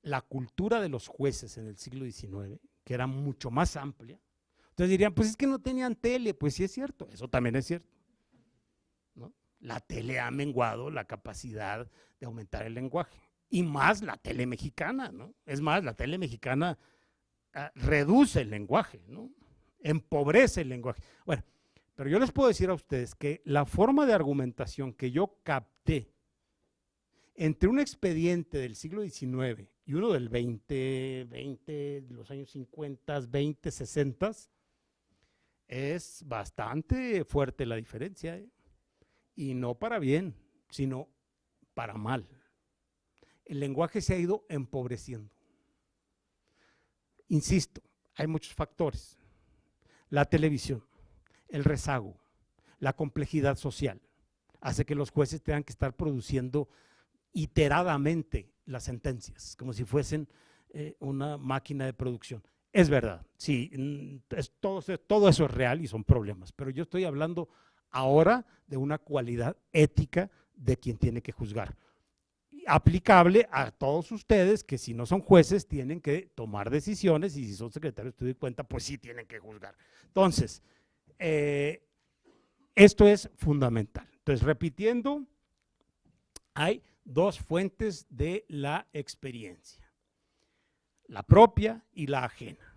Speaker 1: la cultura de los jueces en el siglo XIX, que era mucho más amplia. Entonces dirían, pues es que no tenían tele. Pues sí es cierto, eso también es cierto, ¿no? La tele ha menguado la capacidad de aumentar el lenguaje, y más la tele mexicana, ¿no? Es más, la tele mexicana reduce el lenguaje, ¿no? Empobrece el lenguaje. Bueno, pero yo les puedo decir a ustedes que la forma de argumentación que yo capté entre un expediente del siglo XIX y uno del 20, de los años 50, 20, 60, es bastante fuerte la diferencia, ¿eh? Y no para bien, sino para mal. El lenguaje se ha ido empobreciendo. Insisto, hay muchos factores. La televisión, el rezago, la complejidad social, hace que los jueces tengan que estar produciendo iteradamente las sentencias, como si fuesen una máquina de producción. Es verdad, sí, todo eso es real y son problemas, pero yo estoy hablando ahora de una cualidad ética de quien tiene que juzgar, aplicable a todos ustedes que si no son jueces tienen que tomar decisiones, y si son secretarios de estudio y cuenta, pues sí tienen que juzgar. Entonces, esto es fundamental. Entonces, repitiendo, hay dos fuentes de la experiencia, la propia y la ajena.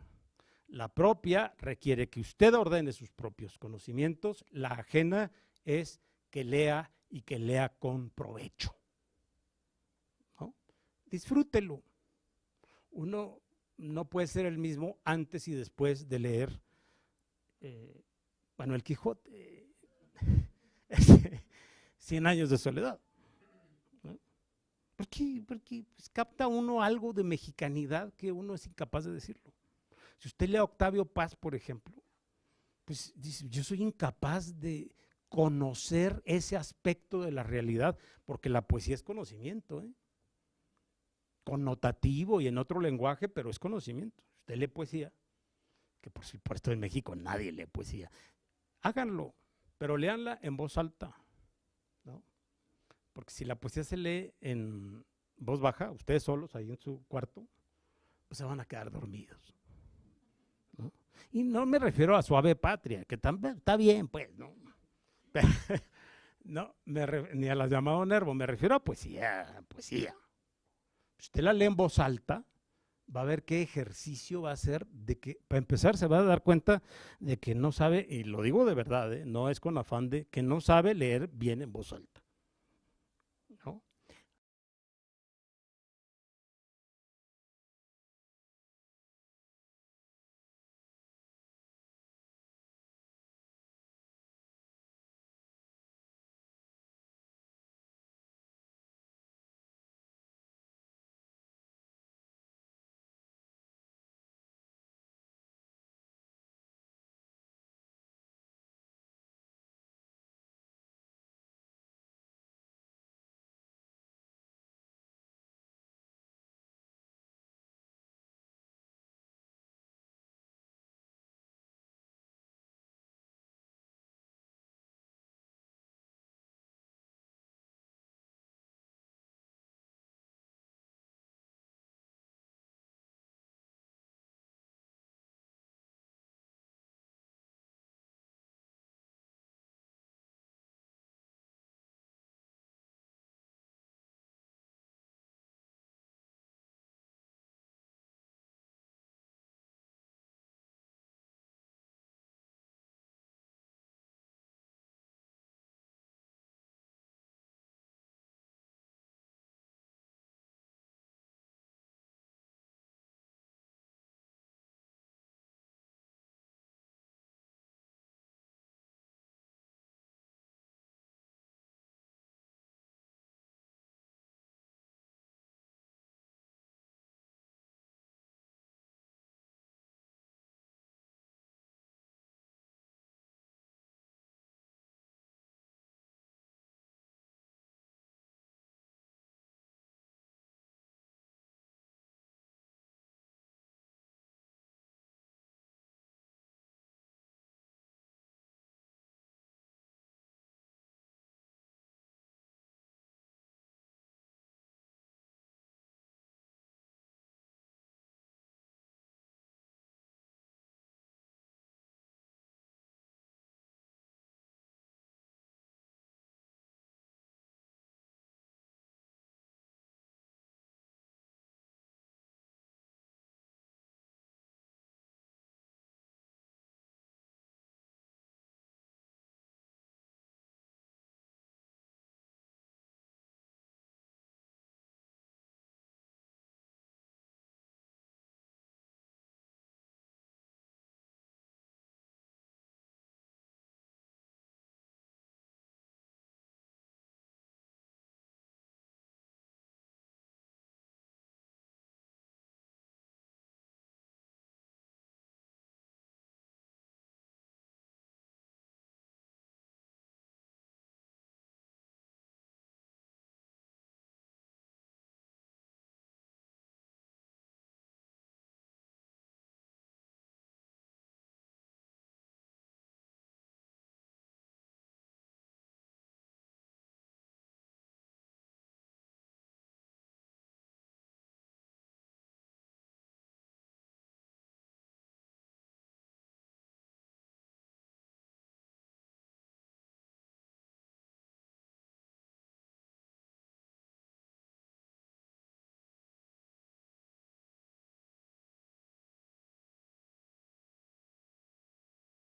Speaker 1: La propia requiere que usted ordene sus propios conocimientos, la ajena es que lea y que lea con provecho, ¿no? Disfrútelo. Uno no puede ser el mismo antes y después de leer el Quijote, 100 años de soledad. Porque pues, capta uno algo de mexicanidad que uno es incapaz de decirlo. Si usted lee a Octavio Paz, por ejemplo, pues dice, yo soy incapaz de conocer ese aspecto de la realidad, porque la poesía es conocimiento, connotativo y en otro lenguaje, pero es conocimiento. Usted lee poesía, que por supuesto en México nadie lee poesía. Háganlo, pero léanla en voz alta, ¿no? Porque si la poesía se lee en voz baja, ustedes solos ahí en su cuarto, pues se van a quedar dormidos, ¿no? Y no me refiero a Suave Patria, que también está bien, pues, ¿no? No, ni a las llamadas Nervo, me refiero a poesía. Usted la lee en voz alta, va a ver qué ejercicio va a hacer de que, para empezar, se va a dar cuenta de que no sabe, y lo digo de verdad, no es con afán de que no sabe leer bien en voz alta, ¿no?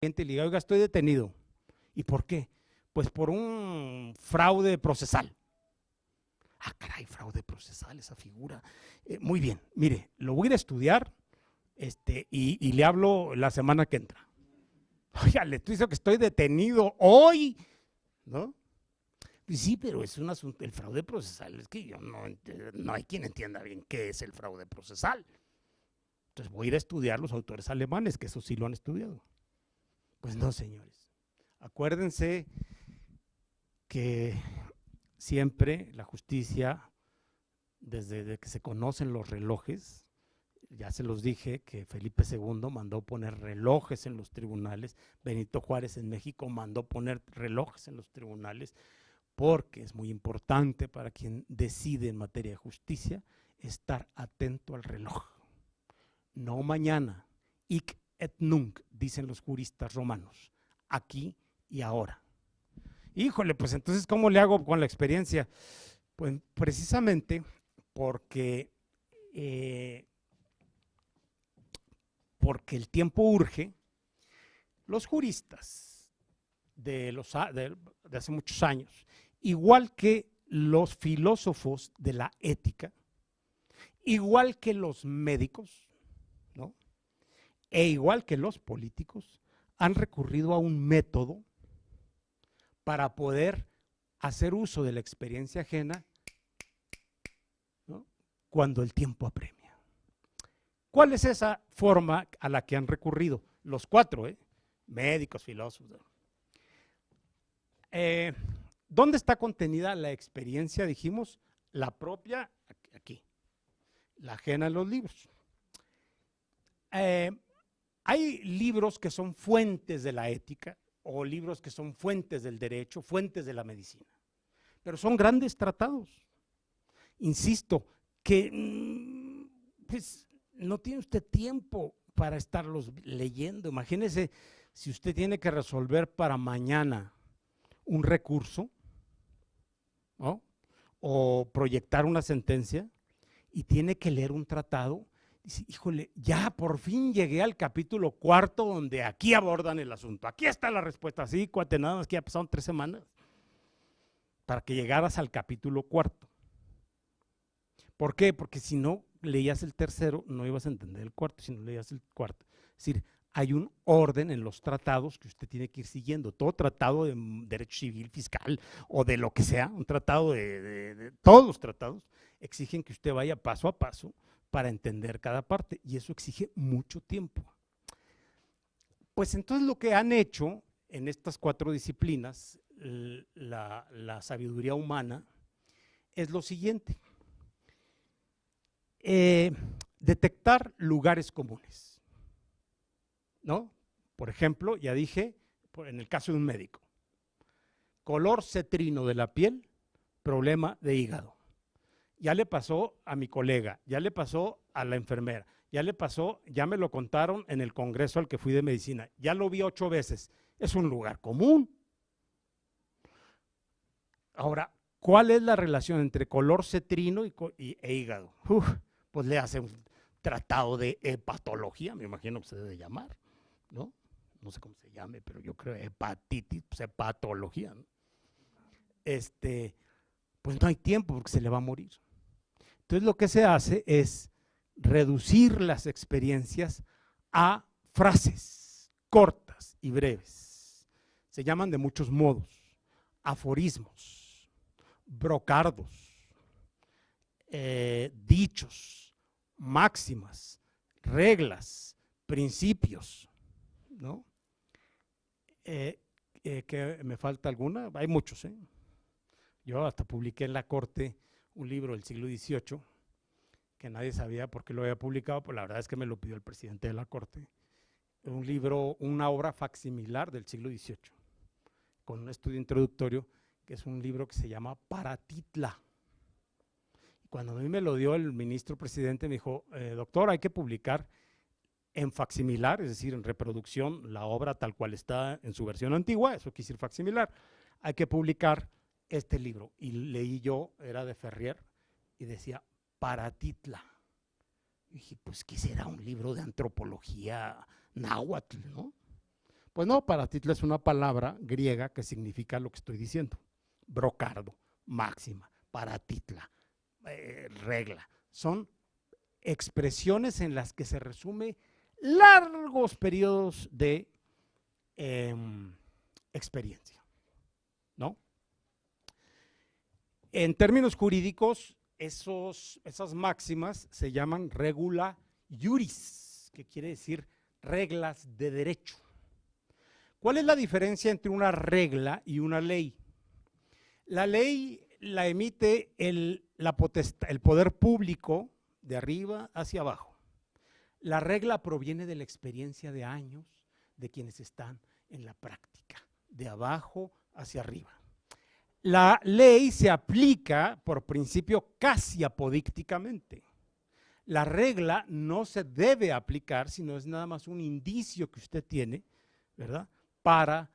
Speaker 1: Gente le diga, oiga, estoy detenido. ¿Y por qué? Pues por un fraude procesal. Ah, caray, fraude procesal, esa figura. Muy bien, mire, lo voy a ir a estudiar y le hablo la semana que entra. Oiga, le estoy diciendo que estoy detenido hoy, ¿no? Pues sí, pero es un asunto, el fraude procesal, es que yo no hay quien entienda bien qué es el fraude procesal. Entonces voy a ir a estudiar los autores alemanes, que eso sí lo han estudiado. Pues no, señores. Acuérdense que siempre la justicia, desde que se conocen los relojes, ya se los dije que Felipe II mandó poner relojes en los tribunales, Benito Juárez en México mandó poner relojes en los tribunales, porque es muy importante para quien decide en materia de justicia estar atento al reloj. No mañana, hic et nunc, dicen los juristas romanos, aquí y ahora. Híjole, pues entonces, ¿cómo le hago con la experiencia? Pues precisamente porque porque el tiempo urge, los juristas de hace muchos años, igual que los filósofos de la ética, igual que los médicos, ¿no? E igual que los políticos, han recurrido a un método para poder hacer uso de la experiencia ajena, ¿no?, cuando el tiempo apremia. ¿Cuál es esa forma a la que han recurrido? Los cuatro, médicos, filósofos. ¿Dónde está contenida la experiencia? Dijimos, la propia, aquí, la ajena en los libros. Hay libros que son fuentes de la ética o libros que son fuentes del derecho, fuentes de la medicina, pero son grandes tratados. Insisto, que pues, no tiene usted tiempo para estarlos leyendo. Imagínese si usted tiene que resolver para mañana un recurso, ¿no?, o proyectar una sentencia y tiene que leer un tratado. Dice, híjole, ya por fin llegué al capítulo 4 donde aquí abordan el asunto. Aquí está la respuesta. Sí, cuate, nada más que ya pasaron 3 semanas para que llegaras al capítulo 4. ¿Por qué? Porque si no leías el tercero, no ibas a entender el cuarto, si no leías el cuarto. Es decir, hay un orden en los tratados que usted tiene que ir siguiendo. Todo tratado de derecho civil, fiscal o de lo que sea, un tratado de todos los tratados, exigen que usted vaya paso a paso para entender cada parte, y eso exige mucho tiempo. Pues entonces lo que han hecho en estas 4 disciplinas, la sabiduría humana, es lo siguiente: detectar lugares comunes, ¿no? Por ejemplo, ya dije, en el caso de un médico, color cetrino de la piel, problema de hígado. Ya le pasó a mi colega, ya le pasó a la enfermera, ya le pasó, ya me lo contaron en el congreso al que fui de medicina, ya lo vi 8 veces. Es un lugar común. Ahora, ¿cuál es la relación entre color cetrino e hígado? Pues le hace un tratado de hepatología, me imagino que se debe llamar, ¿no? No sé cómo se llame, pero yo creo hepatitis, pues hepatología, ¿no? Pues no hay tiempo porque se le va a morir. Entonces lo que se hace es reducir las experiencias a frases cortas y breves. Se llaman de muchos modos: aforismos, brocardos, dichos, máximas, reglas, principios, ¿no? ¿Que me falta alguna? Hay muchos, ¿eh? Yo hasta publiqué en la Corte un libro del siglo XVIII, que nadie sabía por qué lo había publicado, pero la verdad es que me lo pidió el presidente de la Corte. Un libro, una obra facsimilar del siglo XVIII, con un estudio introductorio, que es un libro que se llama Paratitla. Y cuando a mí me lo dio el ministro presidente, me dijo, doctor, hay que publicar en facsimilar, es decir, en reproducción, la obra tal cual está en su versión antigua, eso quiere decir facsimilar, hay que publicar este libro. Y leí yo, era de Ferrier, y decía Paratitla. Y dije, pues, ¿qué será? Un libro de antropología náhuatl, ¿no? Pues no, Paratitla es una palabra griega que significa lo que estoy diciendo: brocardo, máxima, paratitla, regla. Son expresiones en las que se resume largos periodos de experiencia, ¿no? En términos jurídicos, esas máximas se llaman regula iuris, que quiere decir reglas de derecho. ¿Cuál es la diferencia entre una regla y una ley? La ley la emite el poder público de arriba hacia abajo. La regla proviene de la experiencia de años de quienes están en la práctica, de abajo hacia arriba. La ley se aplica por principio casi apodícticamente. La regla no se debe aplicar, sino es nada más un indicio que usted tiene, ¿verdad?, para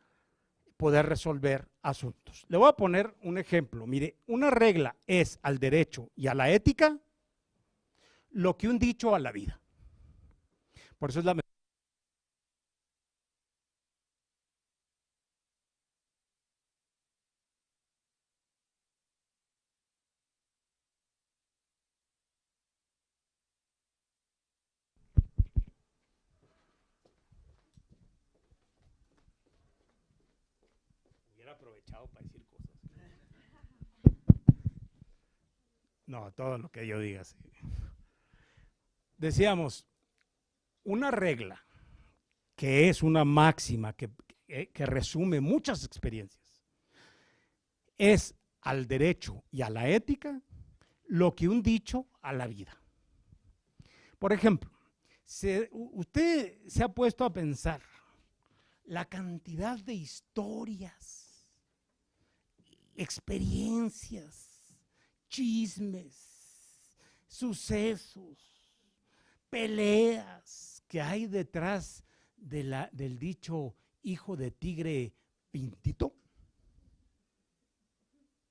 Speaker 1: poder resolver asuntos. Le voy a poner un ejemplo. Mire, una regla es al derecho y a la ética lo que un dicho a la vida. Por eso es la hubiera aprovechado para decir cosas. No, todo lo que yo diga, sí. Decíamos, una regla que es una máxima que resume muchas experiencias, es al derecho y a la ética lo que un dicho a la vida. Por ejemplo, usted se ha puesto a pensar la cantidad de historias, experiencias, chismes, sucesos, peleas que hay detrás del dicho hijo de tigre pintito,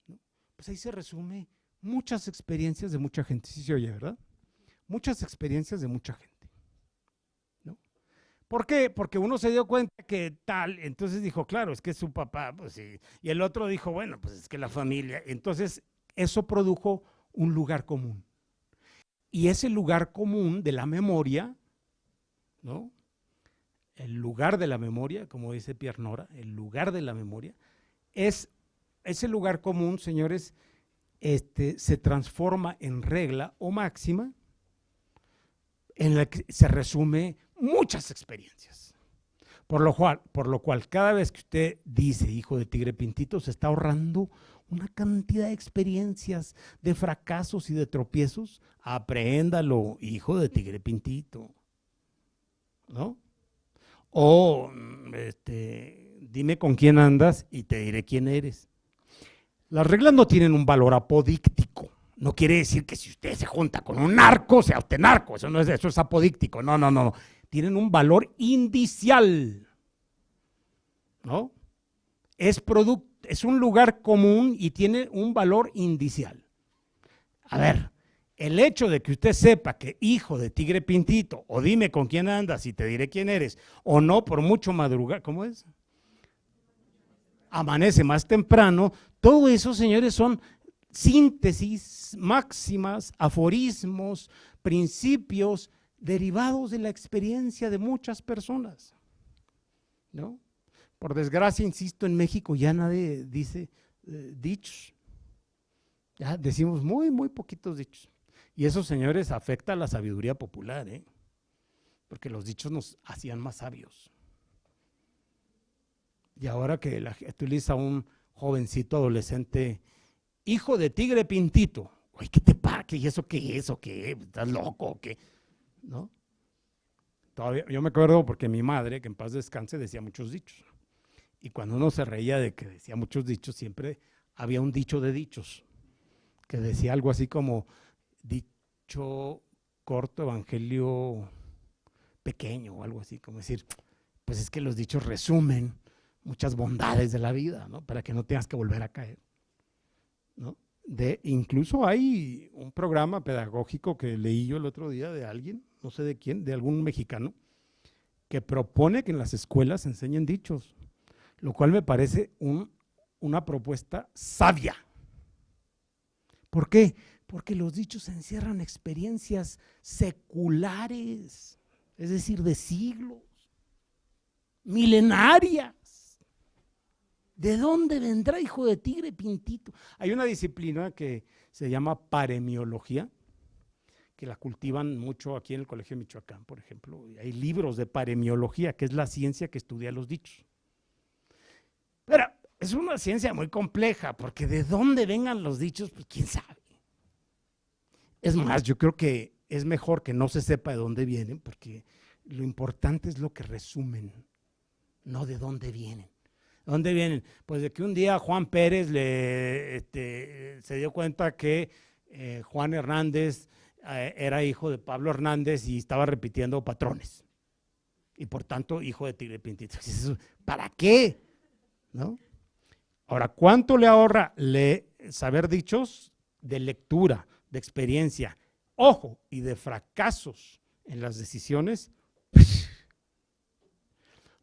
Speaker 1: ¿no? Pues ahí se resume muchas experiencias de mucha gente, sí se oye, ¿verdad? Muchas experiencias de mucha gente, ¿no? ¿Por qué? Porque uno se dio cuenta que tal, entonces dijo, claro, es que es su papá, pues sí, y el otro dijo, bueno, pues es que la familia, entonces eso produjo un lugar común. Y ese lugar común de la memoria, ¿no? El lugar de la memoria, como dice Pierre Nora, el lugar de la memoria, es ese lugar común, señores, se transforma en regla o máxima en la que se resume muchas experiencias. Por lo cual, cada vez que usted dice hijo de tigre pintito, se está ahorrando una cantidad de experiencias, de fracasos y de tropiezos. Apréndalo, hijo de tigre pintito, ¿no? O dime con quién andas y te diré quién eres. Las reglas no tienen un valor apodíctico. No quiere decir que si usted se junta con un narco, sea usted narco. Eso es apodíctico. No. Tienen un valor indicial, ¿no? Es un lugar común y tiene un valor indicial. A ver, el hecho de que usted sepa que hijo de tigre pintito, o dime con quién andas y te diré quién eres, o no por mucho madrugar, ¿cómo es? Amanece más temprano, todo eso, señores, son síntesis, máximas, aforismos, principios derivados de la experiencia de muchas personas, ¿no? Por desgracia, insisto, en México ya nadie dice dichos. Ya decimos muy, muy poquitos dichos. Y eso, señores, afecta a la sabiduría popular, ¿eh? Porque los dichos nos hacían más sabios. Y ahora que la gente utiliza a un jovencito adolescente, hijo de tigre pintito, oye, ¿qué te pasa? ¿Y eso qué es? ¿O qué? ¿Estás loco o qué? ¿No? Todavía, yo me acuerdo porque mi madre, que en paz descanse, decía muchos dichos. Y cuando uno se reía de que decía muchos dichos, siempre había un dicho de dichos, que decía algo así como dicho corto, evangelio pequeño, o algo así, como decir, pues es que los dichos resumen muchas bondades de la vida, ¿no? Para que no tengas que volver a caer, ¿no? Incluso hay un programa pedagógico que leí yo el otro día de alguien, no sé de quién, de algún mexicano, que propone que en las escuelas se enseñen dichos, lo cual me parece una propuesta sabia. ¿Por qué? Porque los dichos encierran experiencias seculares, es decir, de siglos, milenarias. ¿De dónde vendrá hijo de tigre pintito? Hay una disciplina que se llama paremiología, que la cultivan mucho aquí en el Colegio de Michoacán, por ejemplo. Hay libros de paremiología, que es la ciencia que estudia los dichos. Pero es una ciencia muy compleja, porque de dónde vengan los dichos, pues quién sabe. Es más, yo creo que es mejor que no se sepa de dónde vienen, porque lo importante es lo que resumen, no de dónde vienen. ¿De dónde vienen? Pues de que un día Juan Pérez se dio cuenta que Juan Hernández era hijo de Pablo Hernández y estaba repitiendo patrones. Y por tanto, hijo de tigre pintito. ¿Para qué? ¿No? Ahora, ¿cuánto le ahorra saber dichos de lectura, de experiencia, ojo, y de fracasos en las decisiones?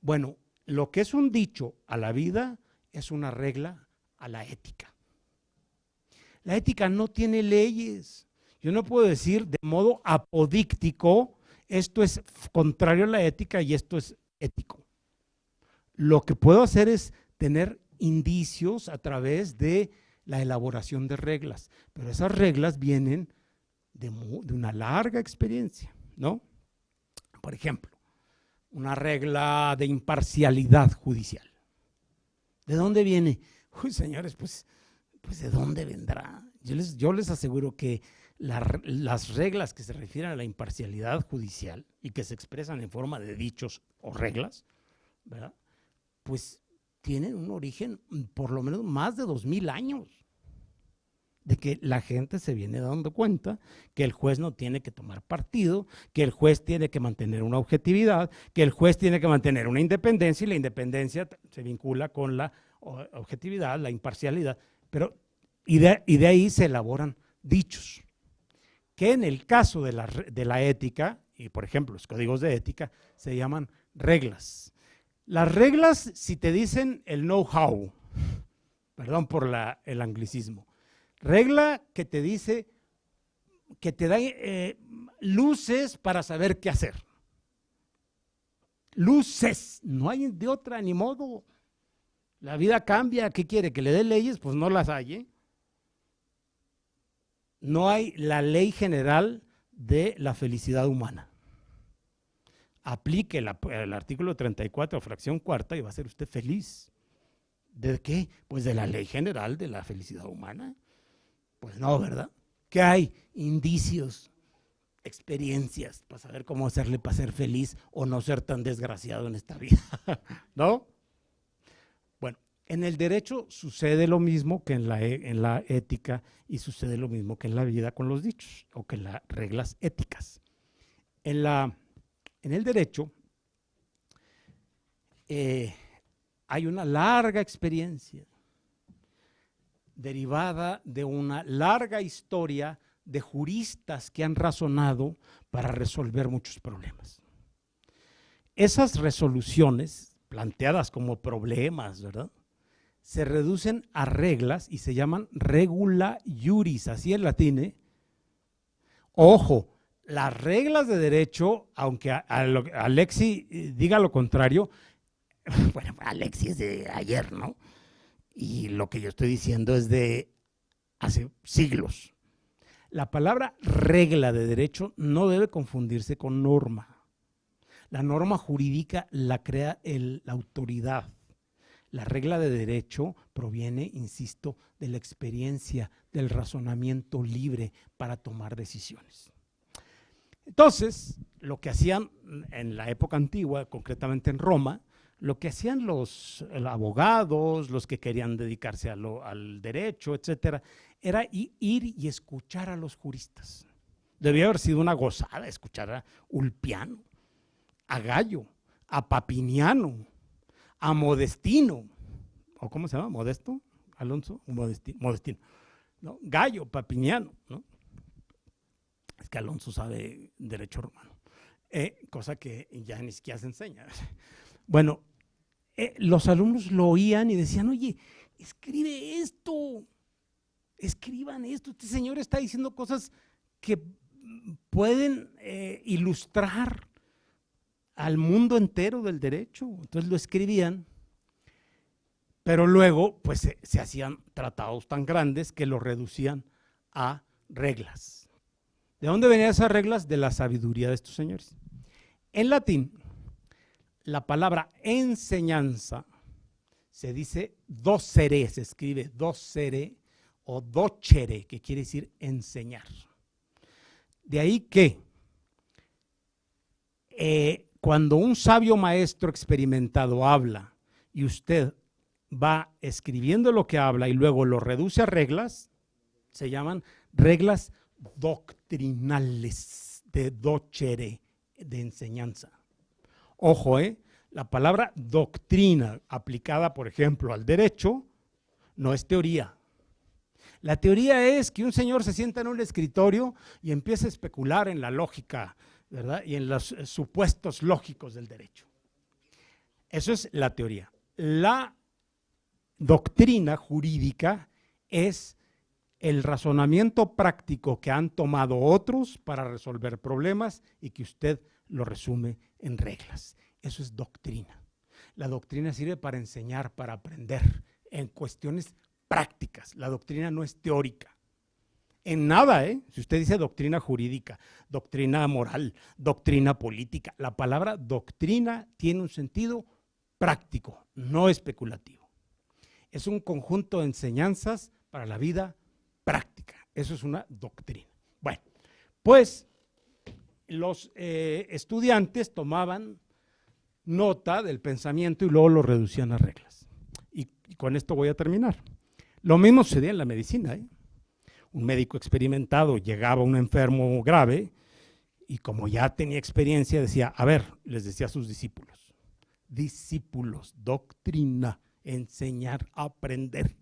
Speaker 1: Bueno, lo que es un dicho a la vida es una regla a la ética. La ética no tiene leyes. Yo no puedo decir de modo apodíctico, esto es contrario a la ética y esto es ético. Lo que puedo hacer es tener indicios a través de la elaboración de reglas, pero esas reglas vienen de una larga experiencia, ¿no? Por ejemplo, una regla de imparcialidad judicial. ¿De dónde viene? Uy, señores, pues ¿de dónde vendrá? Yo les aseguro que las reglas que se refieren a la imparcialidad judicial y que se expresan en forma de dichos o reglas, ¿verdad? Pues tienen un origen por lo menos más de 2000 años, de que la gente se viene dando cuenta que el juez no tiene que tomar partido, que el juez tiene que mantener una objetividad, que el juez tiene que mantener una independencia, y la independencia se vincula con la objetividad, la imparcialidad, y de ahí se elaboran dichos, que en el caso de la ética, y por ejemplo los códigos de ética, se llaman reglas. Las reglas, si te dicen el know-how, perdón por el anglicismo, regla que te dice, que te da luces para saber qué hacer. Luces, no hay de otra ni modo. La vida cambia, ¿qué quiere? ¿Que le dé leyes? Pues no las hay, ¿eh? No hay la ley general de la felicidad humana. Aplique el artículo 34, fracción cuarta, y va a ser usted feliz. ¿De qué? Pues de la ley general de la felicidad humana. Pues no, ¿verdad? ¿Qué hay? Indicios, experiencias para saber cómo hacerle para ser feliz o no ser tan desgraciado en esta vida, ¿no? Bueno, en el derecho sucede lo mismo que en la ética, y sucede lo mismo que en la vida con los dichos o que en las reglas éticas. En el derecho hay una larga experiencia derivada de una larga historia de juristas que han razonado para resolver muchos problemas. Esas resoluciones, planteadas como problemas, ¿verdad?, se reducen a reglas y se llaman regula iuris, así en latín, ¿eh? Ojo, las reglas de derecho, aunque Alexi diga lo contrario, bueno, Alexi es de ayer, ¿no? Y lo que yo estoy diciendo es de hace siglos. La palabra regla de derecho no debe confundirse con norma. La norma jurídica la crea la autoridad. La regla de derecho proviene, insisto, de la experiencia, del razonamiento libre para tomar decisiones. Entonces, lo que hacían en la época antigua, concretamente en Roma, lo que hacían los abogados, los que querían dedicarse al derecho, etcétera, era ir y escuchar a los juristas. Debía haber sido una gozada escuchar a Ulpiano, a Gallo, a Papiniano, a Modestino, ¿o cómo se llama? ¿Modesto? ¿Alonso? Modestino. ¿No? Gallo, Papiniano, ¿no? Es que Alonso sabe derecho romano, cosa que ya ni siquiera se enseña. Bueno, los alumnos lo oían y decían, oye, escribe esto, escriban esto, este señor está diciendo cosas que pueden ilustrar al mundo entero del derecho. Entonces lo escribían, pero luego pues se hacían tratados tan grandes que lo reducían a reglas. ¿De dónde venían esas reglas? De la sabiduría de estos señores. En latín, la palabra enseñanza se dice docere, se escribe docere o docere, que quiere decir enseñar. De ahí que cuando un sabio maestro experimentado habla y usted va escribiendo lo que habla y luego lo reduce a reglas, se llaman reglas doctrinales, de docere, de enseñanza. Ojo, la palabra doctrina aplicada, por ejemplo, al derecho, no es teoría. La teoría es que un señor se sienta en un escritorio y empieza a especular en la lógica, ¿verdad?, y en los supuestos lógicos del derecho. Eso es la teoría. La doctrina jurídica es el razonamiento práctico que han tomado otros para resolver problemas y que usted lo resume en reglas. Eso es doctrina. La doctrina sirve para enseñar, para aprender, en cuestiones prácticas. La doctrina no es teórica. En nada, ¿eh? Si usted dice doctrina jurídica, doctrina moral, doctrina política, la palabra doctrina tiene un sentido práctico, no especulativo. Es un conjunto de enseñanzas para la vida práctica. Eso es una doctrina. Bueno, pues los estudiantes tomaban nota del pensamiento y luego lo reducían a reglas. Y con esto voy a terminar. Lo mismo sucedía en la medicina, ¿eh? Un médico experimentado llegaba a un enfermo grave y como ya tenía experiencia decía, a ver, les decía a sus discípulos, doctrina, enseñar, aprender.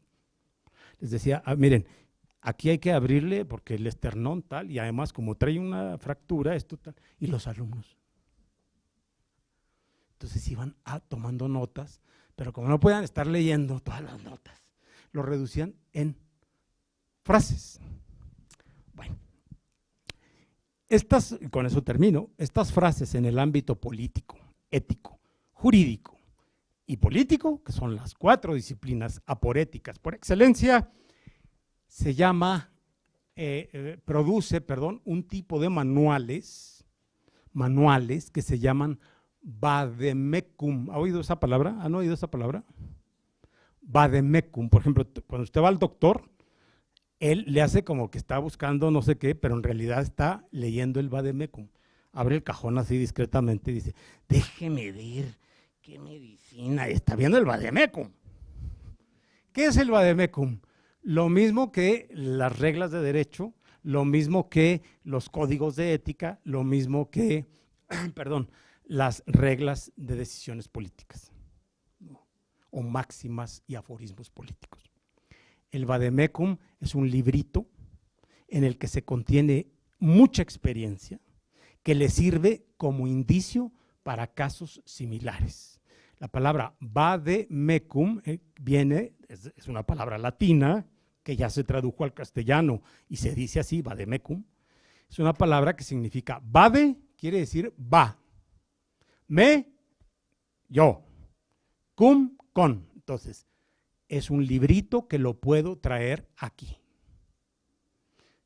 Speaker 1: Les decía, miren, aquí hay que abrirle porque el esternón tal y además como trae una fractura, esto tal, y los alumnos. Entonces iban tomando notas, pero como no podían estar leyendo todas las notas, lo reducían en frases. Bueno, con eso termino, estas frases en el ámbito político, ético, jurídico y político, que son las 4 disciplinas aporéticas por excelencia, se llama, produce un tipo de manuales que se llaman vademecum. ¿Ha oído esa palabra? ¿Han oído esa palabra? Vademecum. Por ejemplo, cuando usted va al doctor, él le hace como que está buscando no sé qué, pero en realidad está leyendo el vademecum. Abre el cajón así discretamente y dice, déjeme ver qué medicina está viendo el vademecum. ¿Qué es el vademecum? Lo mismo que las reglas de derecho, lo mismo que los códigos de ética, lo mismo que, las reglas de decisiones políticas, ¿no? O máximas y aforismos políticos. El vademecum es un librito en el que se contiene mucha experiencia que le sirve como indicio para casos similares. La palabra vademecum es una palabra latina que ya se tradujo al castellano y se dice así, vademecum. Es una palabra que significa vade, quiere decir va, me, yo, cum, con. Entonces, es un librito que lo puedo traer aquí.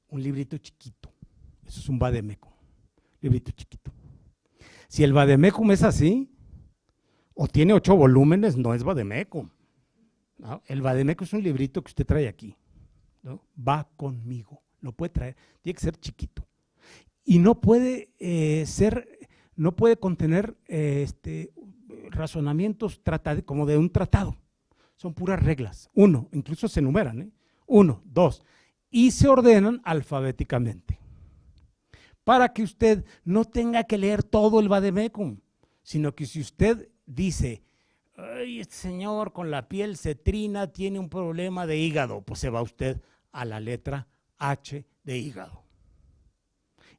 Speaker 1: Un librito chiquito. Eso es un vademecum. Librito chiquito. Si el vademecum es así, o tiene 8 volúmenes, no es vademecum, ¿no? El vademecum es un librito que usted trae aquí, ¿no? Va conmigo. Lo puede traer. Tiene que ser chiquito. Y no puede no puede contener razonamientos como de un tratado. Son puras reglas. Incluso se enumeran, ¿eh? 1, 2, y se ordenan alfabéticamente. Para que usted no tenga que leer todo el vademecum, sino que si usted dice, ay, este señor con la piel cetrina tiene un problema de hígado, pues se va usted a la letra H de hígado.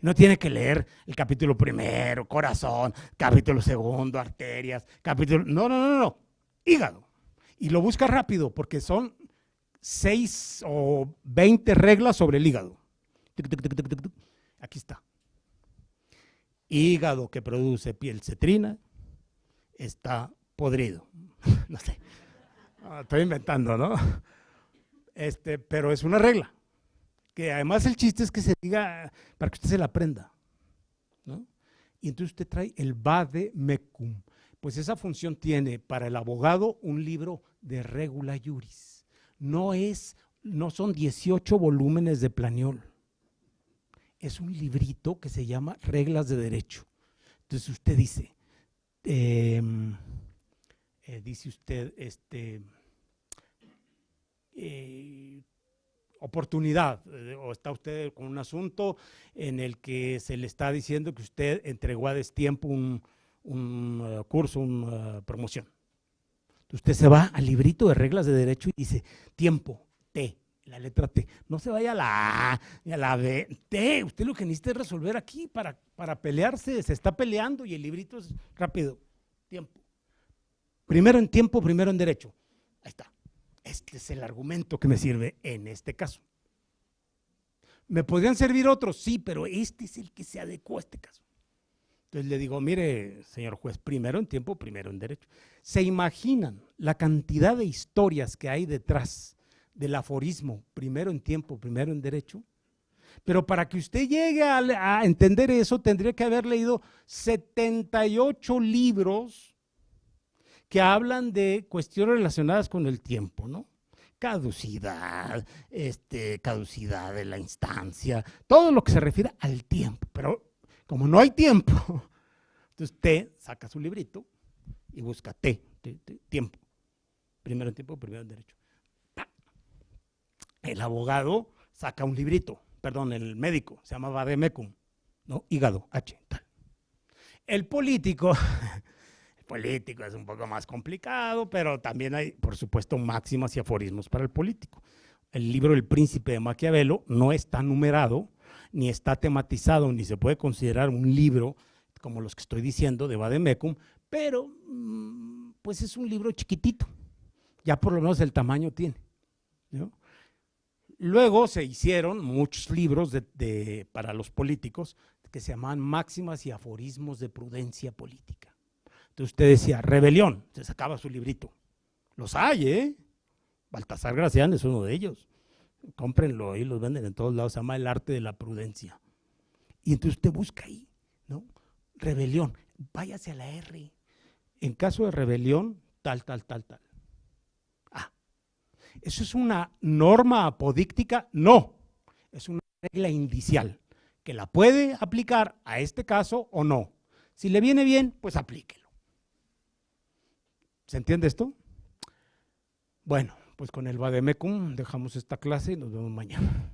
Speaker 1: No tiene que leer el capítulo primero, corazón, capítulo segundo, arterias, capítulo… No, hígado. Y lo busca rápido porque son 6 o 20 reglas sobre el hígado. Aquí está. Hígado que produce piel cetrina está podrido. No sé. Estoy inventando, ¿no? Pero es una regla. Que además el chiste es que se diga para que usted se la aprenda, ¿no? Y entonces usted trae el vademecum. Pues esa función tiene para el abogado un libro de regula iuris. No son 18 volúmenes de Planiol. Es un librito que se llama Reglas de Derecho. Entonces usted dice, oportunidad, o está usted con un asunto en el que se le está diciendo que usted entregó a destiempo un curso, una promoción. Usted se va al librito de reglas de derecho y dice, tiempo, T, la letra T. No se vaya a la A, ni a la B, T. Usted lo que necesita es resolver aquí para pelearse. Se está peleando y el librito es rápido. Tiempo. Primero en tiempo, primero en derecho. Ahí está. Este es el argumento que me sirve en este caso. ¿Me podrían servir otros? Sí, pero este es el que se adecuó a este caso. Entonces le digo, mire, señor juez, primero en tiempo, primero en derecho. ¿Se imaginan la cantidad de historias que hay detrás del aforismo, primero en tiempo, primero en derecho? Pero para que usted llegue a entender eso, tendría que haber leído 78 libros que hablan de cuestiones relacionadas con el tiempo, ¿no? Caducidad, caducidad de la instancia, todo lo que se refiere al tiempo. Pero como no hay tiempo, entonces usted saca su librito y busca tiempo. Primero en tiempo, primero en derecho. El abogado saca un librito, perdón, el médico, se llama vademecum, ¿no? Hígado, H, tal. El político es un poco más complicado, pero también hay, por supuesto, máximas y aforismos para el político. El libro El Príncipe de Maquiavelo no está numerado, ni está tematizado, ni se puede considerar un libro como los que estoy diciendo de vademecum, pero pues es un libro chiquitito, ya por lo menos el tamaño tiene, ¿no? Luego se hicieron muchos libros para los políticos que se llamaban máximas y aforismos de prudencia política. Entonces usted decía, rebelión, se sacaba su librito. Los hay, ¿eh? Baltasar Gracián es uno de ellos. Cómprenlo, ahí los venden en todos lados, se llama El arte de la prudencia. Y entonces usted busca ahí, ¿no? Rebelión, váyase a la R. En caso de rebelión, tal. Ah, ¿eso es una norma apodíctica? No, es una regla indicial que la puede aplicar a este caso o no. Si le viene bien, pues aplíquelo. ¿Se entiende esto? Bueno, pues con el vademecum dejamos esta clase y nos vemos mañana.